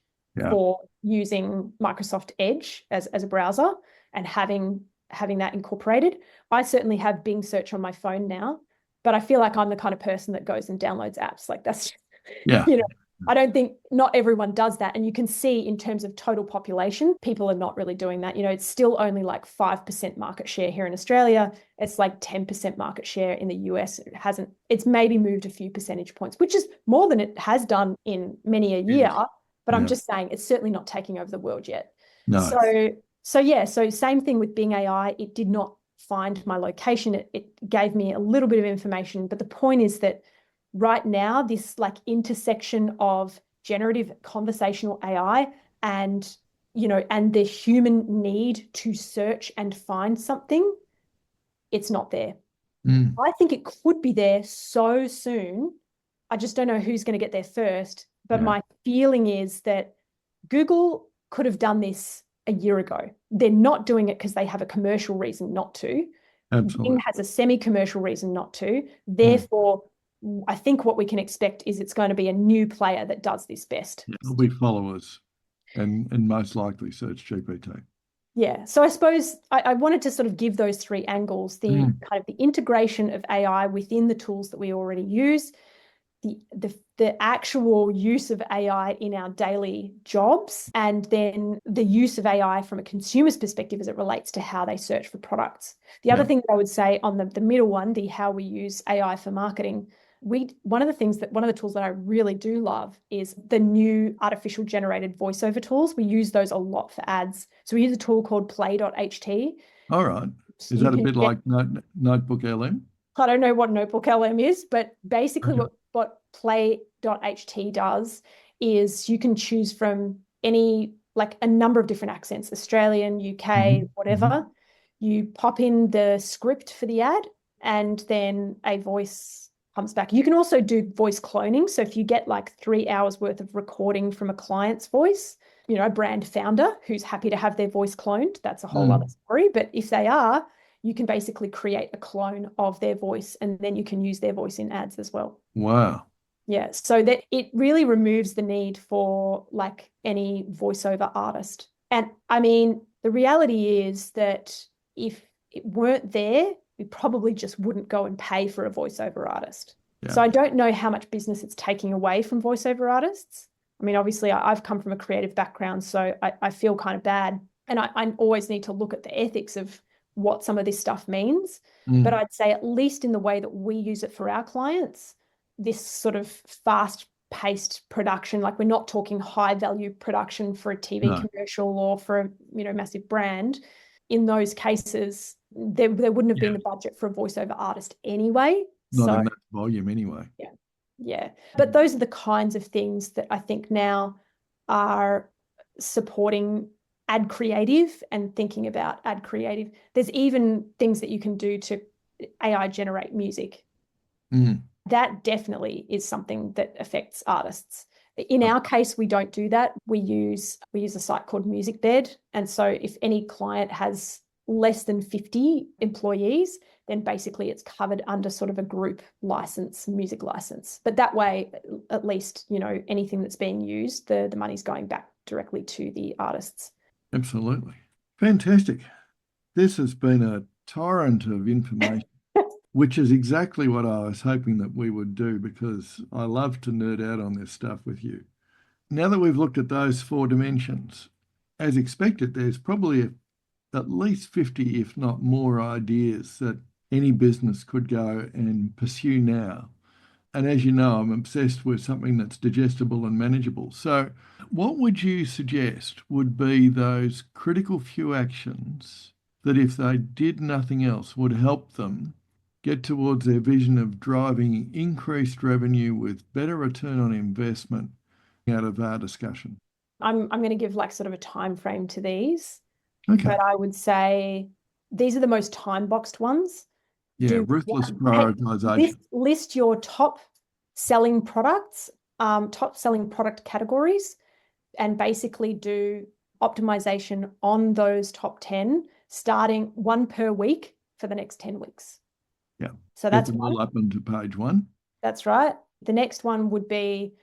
for using Microsoft Edge as a browser and having that incorporated. I certainly have Bing search on my phone now, but I feel like I'm the kind of person that goes and downloads apps. Like that's, I don't think not everyone does that. And you can see in terms of total population, people are not really doing that. It's still only like 5% market share here in Australia. It's like 10% market share in the US. It's maybe moved a few percentage points, which is more than it has done in many a year. But I'm just saying it's certainly not taking over the world yet. No. So same thing with Bing AI. It did not find my location. It gave me a little bit of information. But the point is that right now, this like intersection of generative conversational AI and the human need to search and find something, it's not there. I think it could be there so soon. I just don't know who's going to get there first. But my feeling is that Google could have done this a year ago. They're not doing it because they have a commercial reason not to. Absolutely. Bing has a semi-commercial reason not to. Therefore, I think what we can expect is it's going to be a new player that does this best. It'll be followers and most likely Search GPT. Yeah. So I suppose I wanted to sort of give those 3 angles, the kind of the integration of AI within the tools that we already use, the actual use of AI in our daily jobs, and then the use of AI from a consumer's perspective as it relates to how they search for products. The other thing that I would say on the middle one, the how we use AI for marketing, one of the tools that I really do love is the new artificial generated voiceover tools. We use those a lot for ads. So we use a tool called play.ht. All right. Is that a bit like Notebook LM? I don't know what Notebook LM is, but basically what play.ht does is you can choose from a number of different accents, Australian, UK, whatever. You pop in the script for the ad and then a voice comes back. You can also do voice cloning. So if you get like 3 hours worth of recording from a client's voice, you know, a brand founder who's happy to have their voice cloned, that's a whole other story. But if they are, you can basically create a clone of their voice, and then you can use their voice in ads as well. Wow. Yeah, so that it really removes the need for like any voiceover artist. And I mean, the reality is that if it weren't there, we probably just wouldn't go and pay for a voiceover artist. Yeah. So I don't know how much business it's taking away from voiceover artists. I mean, obviously, I've come from a creative background, so I feel kind of bad. And I always need to look at the ethics of what some of this stuff means. But I'd say at least in the way that we use it for our clients, this sort of fast-paced production, like we're not talking high-value production for a TV commercial or for a, you know, massive brand. In those cases, there wouldn't have been the budget for a voiceover artist anyway. Not in that volume anyway. Yeah. But those are the kinds of things that I think now are supporting ad creative and thinking about ad creative. There's even things that you can do to AI generate music. That definitely is something that affects artists. In our case, we don't do that. We use a site called MusicBed. And so if any client has less than 50 employees, then basically it's covered under sort of a group license, music license. But that way, at least, you know, anything that's being used, the money's going back directly to the artists. Absolutely. Fantastic. This has been a torrent of information, which is exactly what I was hoping that we would do, because I love to nerd out on this stuff with you. Now that we've looked at those 4 dimensions, as expected, there's probably at least 50, if not more, ideas that any business could go and pursue now. And as you know, I'm obsessed with something that's digestible and manageable. So what would you suggest would be those critical few actions that, if they did nothing else, would help them get towards their vision of driving increased revenue with better return on investment out of our discussion? I'm going to give like sort of a time frame to these. Okay. But I would say these are the most time-boxed ones. Yeah, ruthless prioritization. List your top selling products, top selling product categories, and basically do optimization on those top 10, starting 1 per week for the next 10 weeks. Yeah. So that's all up into page 1. That's right. The next one would be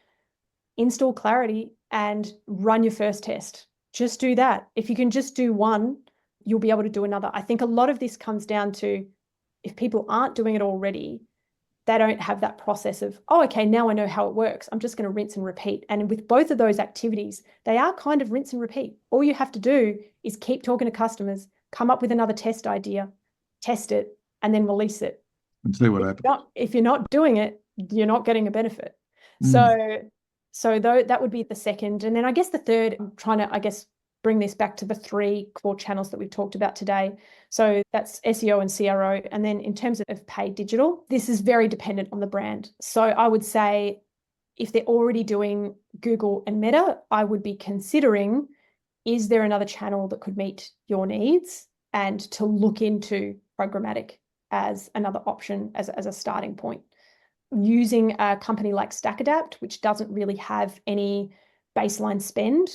install Clarity and run your first test. Just do that. If you can just do one, you'll be able to do another. I think a lot of this comes down to, if people aren't doing it already, they don't have that process of, oh, okay, now I know how it works. I'm just going to rinse and repeat. And with both of those activities, they are kind of rinse and repeat. All you have to do is keep talking to customers, come up with another test idea, test it, and then release it. And see what happens. If you're not doing it, you're not getting a benefit. So that would be the second. And then I guess the third, I'm trying to, I guess, bring this back to the 3 core channels that we've talked about today. So that's SEO and CRO. And then in terms of paid digital, this is very dependent on the brand. So I would say if they're already doing Google and Meta, I would be considering, is there another channel that could meet your needs, and to look into programmatic as another option as a starting point. Using a company like StackAdapt, which doesn't really have any baseline spend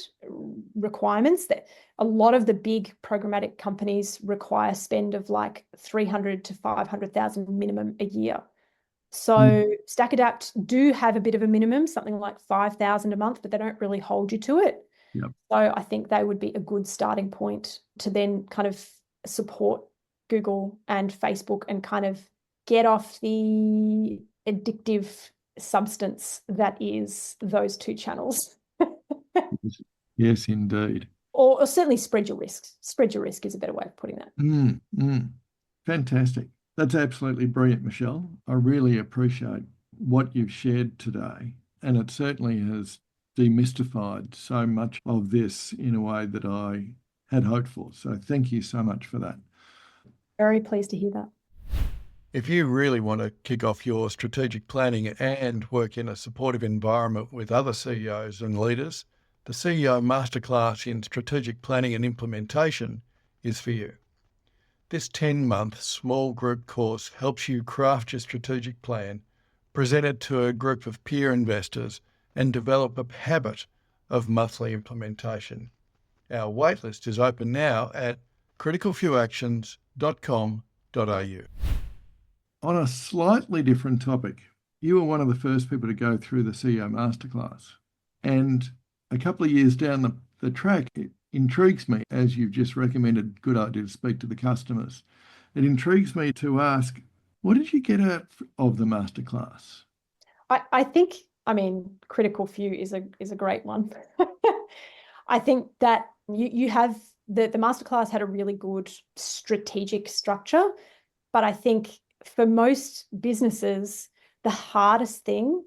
requirements, that a lot of the big programmatic companies require spend of like 300 to 500,000 minimum a year. So StackAdapt do have a bit of a minimum, something like 5,000 a month, but they don't really hold you to it. Yep. So I think they would be a good starting point to then kind of support Google and Facebook and kind of get off the addictive substance that is those 2 channels. Yes, indeed. Or certainly spread your risks. Spread your risk is a better way of putting that. Fantastic. That's absolutely brilliant, Michelle. I really appreciate what you've shared today. And it certainly has demystified so much of this in a way that I had hoped for. So thank you so much for that. Very pleased to hear that. If you really want to kick off your strategic planning and work in a supportive environment with other CEOs and leaders, the CEO Masterclass in Strategic Planning and Implementation is for you. This 10-month small group course helps you craft your strategic plan, present it to a group of peer investors, and develop a habit of monthly implementation. Our waitlist is open now at CriticalFewActions.com.au. On a slightly different topic, you were one of the first people to go through the CEO Masterclass. And a couple of years down the track, it intrigues me, as you've just recommended, good idea to speak to the customers. It intrigues me to ask, what did you get out of the Masterclass? I think, Critical Few is a great one. I think that you have the Masterclass had a really good strategic structure, but I think for most businesses, the hardest thing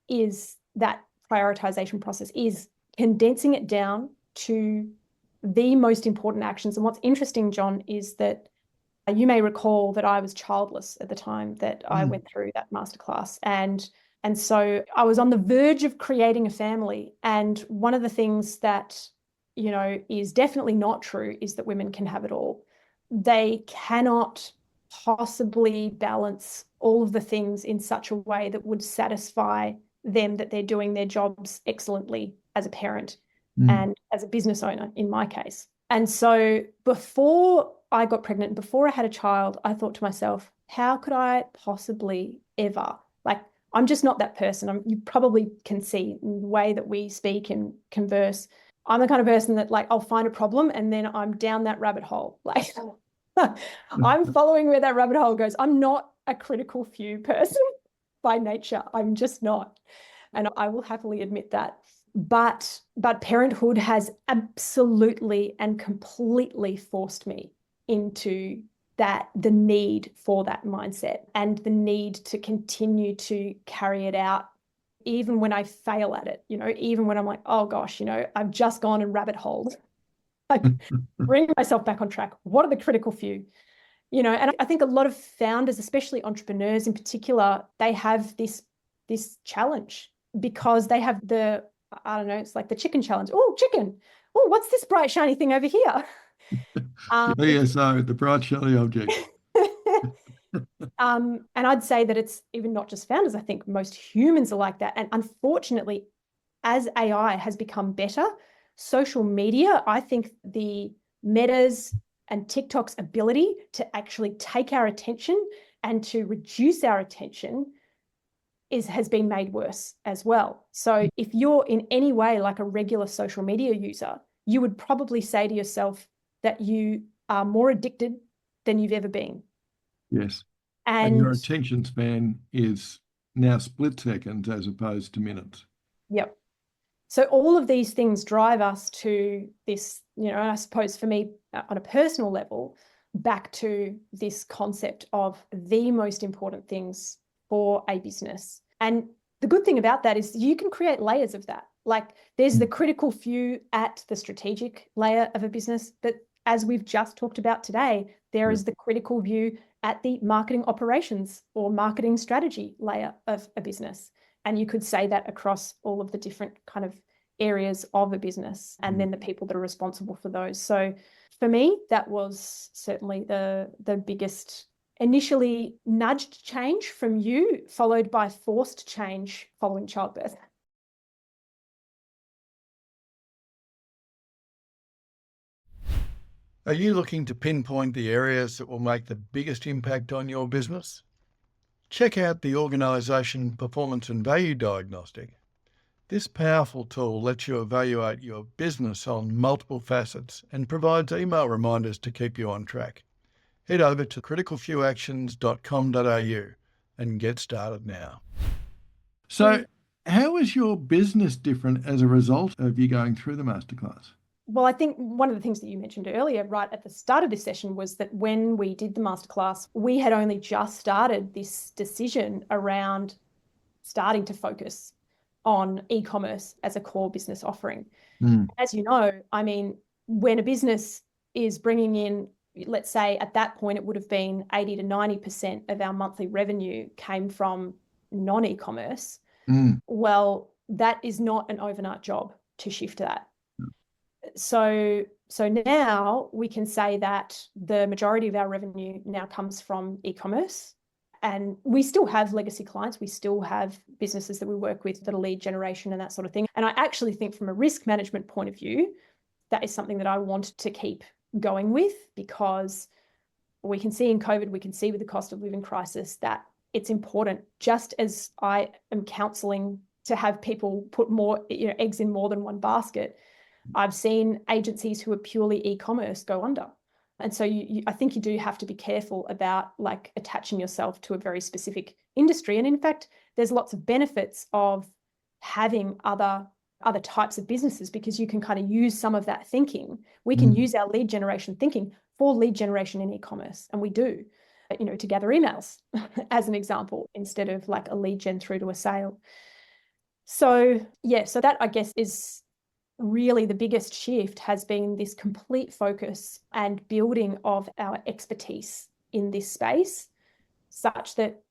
is that prioritization process, is condensing it down to the most important actions. And what's interesting, John, is that you may recall that I was childless at the time that I went through that masterclass. And so I was on the verge of creating a family. And one of the things that, is definitely not true is that women can have it all. They cannot possibly balance all of the things in such a way that would satisfy them that they're doing their jobs excellently as a parent and as a business owner, in my case. And so before I got pregnant, before I had a child, I thought to myself, how could I possibly ever, I'm just not that person. You probably can see in the way that we speak and converse. I'm the kind of person that I'll find a problem and then I'm down that rabbit hole. I'm following where that rabbit hole goes. I'm not a critical few person by nature. I'm just not. And I will happily admit that. But parenthood has absolutely and completely forced me into the need for that mindset and the need to continue to carry it out, even when I fail at it, even when I'm like, oh gosh, I've just gone and rabbit holed. I bring myself back on track. What are the critical few? And I think a lot of founders, especially entrepreneurs in particular, they have this challenge because they have it's like the chicken challenge. Oh, chicken. Oh, what's this bright, shiny thing over here? BSO, the bright, shiny object. And I'd say that it's even not just founders. I think most humans are like that. And unfortunately, as AI has become better, social media, I think the Meta's and TikTok's ability to actually take our attention and to reduce our attention has been made worse as well. So if you're in any way like a regular social media user, you would probably say to yourself that you are more addicted than you've ever been. Yes. And your attention span is now split seconds as opposed to minutes. Yep. So all of these things drive us to this, and I suppose for me on a personal level, back to this concept of the most important things for a business. And the good thing about that is you can create layers of that. There's the critical few at the strategic layer of a business, but as we've just talked about today, there is the critical view at the marketing operations or marketing strategy layer of a business. And you could say that across all of the different kind of areas of a business and then the people that are responsible for those. So for me, that was certainly the biggest initially nudged change from you, followed by forced change following childbirth. Are you looking to pinpoint the areas that will make the biggest impact on your business? Check out the Organisation Performance and Value Diagnostic. This powerful tool lets you evaluate your business on multiple facets and provides email reminders to keep you on track. Head over to CriticalFewActions.com.au and get started now. So how is your business different as a result of you going through the masterclass? Well, I think one of the things that you mentioned earlier, right at the start of this session, was that when we did the masterclass, we had only just started this decision around starting to focus on e-commerce as a core business offering. As you know, when a business is bringing in, let's say at that point, it would have been 80 to 90% of our monthly revenue came from non-e-commerce. Well, that is not an overnight job to shift that. So now we can say that the majority of our revenue now comes from e-commerce And we still have legacy clients. We still have businesses that we work with that are lead generation and that sort of thing. And I actually think from a risk management point of view, that is something that I want to keep going with, because we can see in COVID, we can see with the cost of living crisis that it's important. Just as I am counseling to have people put more, eggs in more than one basket, I've seen agencies who are purely e-commerce go under. And so I think you do have to be careful about like attaching yourself to a very specific industry. And in fact, there's lots of benefits of having other types of businesses, because you can kind of use some of that thinking. We can use our lead generation thinking for lead generation in e-commerce, and we do, to gather emails as an example, instead of like a lead gen through to a sale. So yeah, so that I guess is really the biggest shift, has been this complete focus and building of our expertise in this space, such that,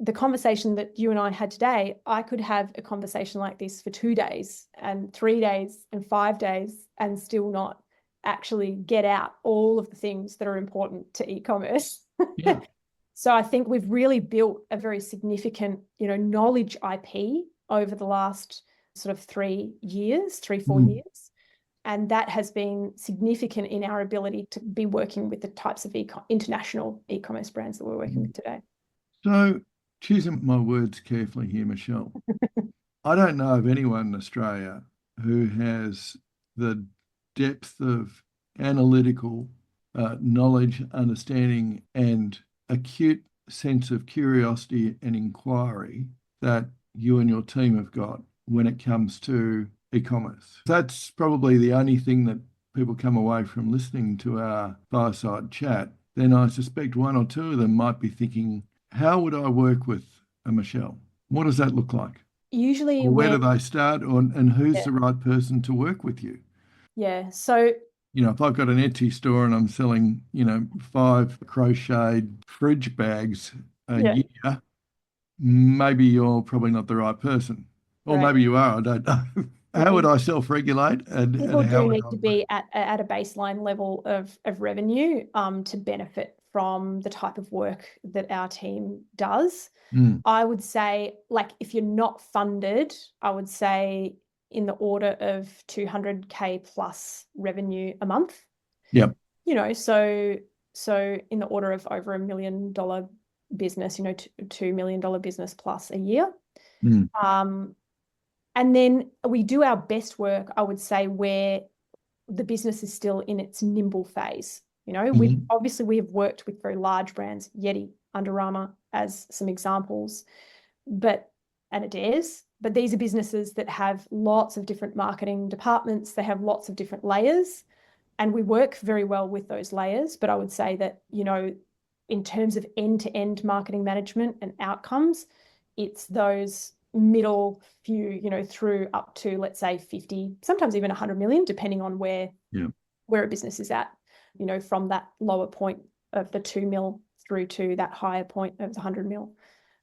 the conversation that you and I had today, I could have a conversation like this for 2 days and 3 days and 5 days and still not actually get out all of the things that are important to e-commerce. Yeah. So I think we've really built a very significant, knowledge IP over the last sort of 3 years, 4 years. And that has been significant in our ability to be working with the types of international e-commerce brands that we're working with today. So, choosing my words carefully here, Michelle. I don't know of anyone in Australia who has the depth of analytical knowledge, understanding, and acute sense of curiosity and inquiry that you and your team have got when it comes to e-commerce. That's probably the only thing that people come away from listening to our fireside chat. Then I suspect one or two of them might be thinking, how would I work with a Michelle? What does that look like? Usually, or where do they start, and who's the right person to work with you? Yeah. So, if I've got an Etsy store and I'm selling, 5 crocheted fridge bags a year, maybe you're probably not the right person. Or maybe you are, I don't know. How would I self-regulate? People do need to be at a baseline level of revenue to benefit from the type of work that our team does. I would say, like, if you're not funded, I would say in the order of 200K plus revenue a month. Yep. So in the order of over $1 million business, $2 million business plus a year. And then we do our best work, I would say, where the business is still in its nimble phase. We have worked with very large brands, Yeti, Under Armour as some examples, and Adairs. But these are businesses that have lots of different marketing departments. They have lots of different layers, and we work very well with those layers. But I would say that, in terms of end-to-end marketing management and outcomes, it's those middle few, through up to, let's say, 50, sometimes even 100 million, depending on where a business is at, from that lower point of the 2 mil through to that higher point of the 100 mil,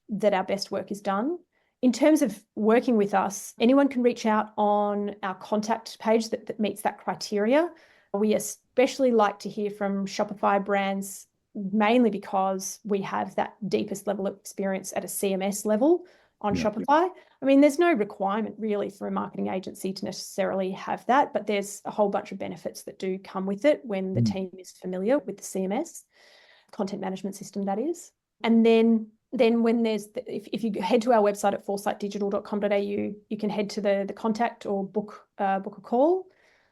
that our best work is done. In terms of working with us, anyone can reach out on our contact page that meets that criteria. We especially like to hear from Shopify brands, mainly because we have that deepest level of experience at a CMS level on Shopify. I mean, there's no requirement really for a marketing agency to necessarily have that, but there's a whole bunch of benefits that do come with it when the team is familiar with the CMS, content management system, that is. And then when there's, if you head to our website at foresightdigital.com.au, you can head to the contact or book a call,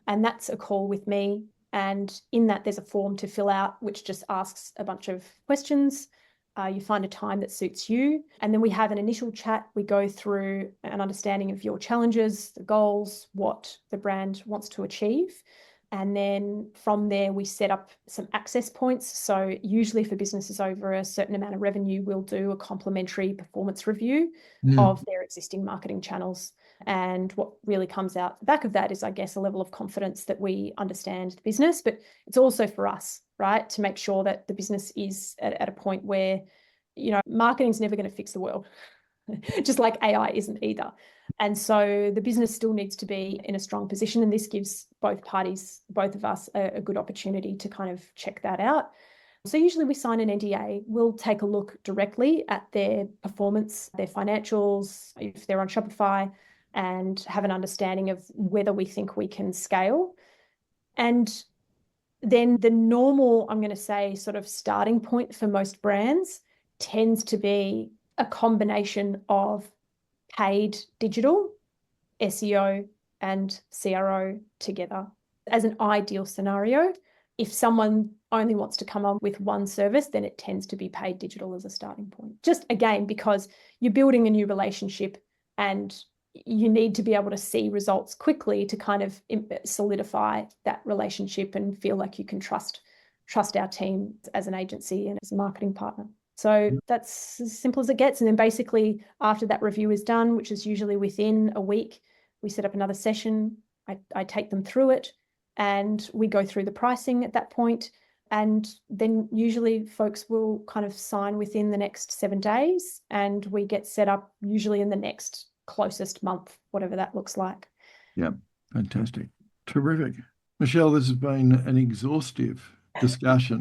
and that's a call with me. And in that, there's a form to fill out, which just asks a bunch of questions. You find a time that suits you. And then we have an initial chat. We go through an understanding of your challenges, the goals, what the brand wants to achieve. And then from there, we set up some access points. So usually for businesses over a certain amount of revenue, we'll do a complimentary performance review of their existing marketing channels. And what really comes out the back of that is, I guess, a level of confidence that we understand the business, but it's also for us, right, to make sure that the business is at a point where, marketing's never going to fix the world, just like AI isn't either. And so the business still needs to be in a strong position. And this gives both parties, both of us, a good opportunity to kind of check that out. So usually we sign an NDA. We'll take a look directly at their performance, their financials, if they're on Shopify, and have an understanding of whether we think we can scale. And then the normal, I'm going to say, sort of starting point for most brands tends to be a combination of paid digital, SEO, and CRO together as an ideal scenario. If someone only wants to come up with one service, then it tends to be paid digital as a starting point. Just again, because you're building a new relationship and you need to be able to see results quickly to kind of solidify that relationship and feel like you can trust our team as an agency and as a marketing partner. So that's as simple as it gets. And then basically after that review is done, which is usually within a week, we set up another session. I take them through it and we go through the pricing at that point. And then usually folks will kind of sign within the next 7 days and we get set up usually in the next closest month, whatever that looks like. Yeah, fantastic. Terrific. Michelle, this has been an exhaustive discussion.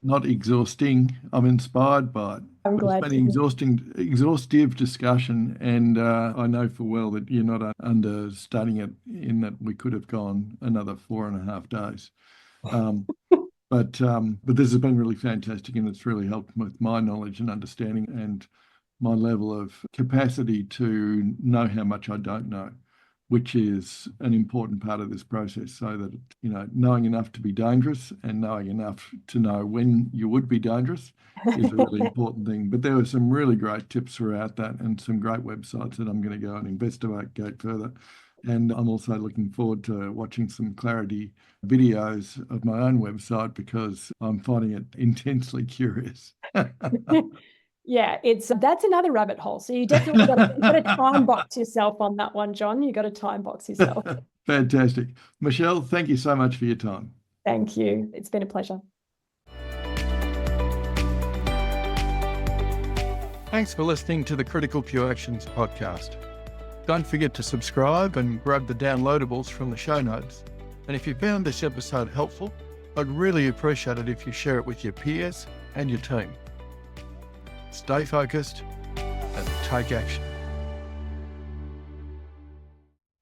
Not exhausting. I'm inspired by it. I'm glad it's been an exhaustive discussion, and I know full well that you're not understating it in that we could have gone another 4.5 days. But this has been really fantastic, and it's really helped with my knowledge and understanding and my level of capacity to know how much I don't know, which is an important part of this process, so that, knowing enough to be dangerous and knowing enough to know when you would be dangerous is a really important thing. But there were some really great tips throughout that and some great websites that I'm going to go and investigate further. And I'm also looking forward to watching some clarity videos of my own website because I'm finding it intensely curious. Yeah, that's another rabbit hole. So you definitely got to time box yourself on that one, John. You got to time box yourself. Fantastic. Michelle, thank you so much for your time. Thank you. It's been a pleasure. Thanks for listening to the Critical Few Actions podcast. Don't forget to subscribe and grab the downloadables from the show notes. And if you found this episode helpful, I'd really appreciate it if you share it with your peers and your team. Stay focused and take action.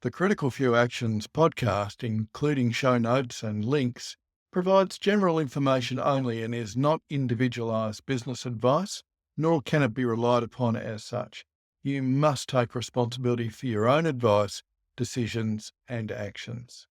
The Critical Few Actions podcast, including show notes and links, provides general information only and is not individualised business advice, nor can it be relied upon as such. You must take responsibility for your own advice, decisions, and actions.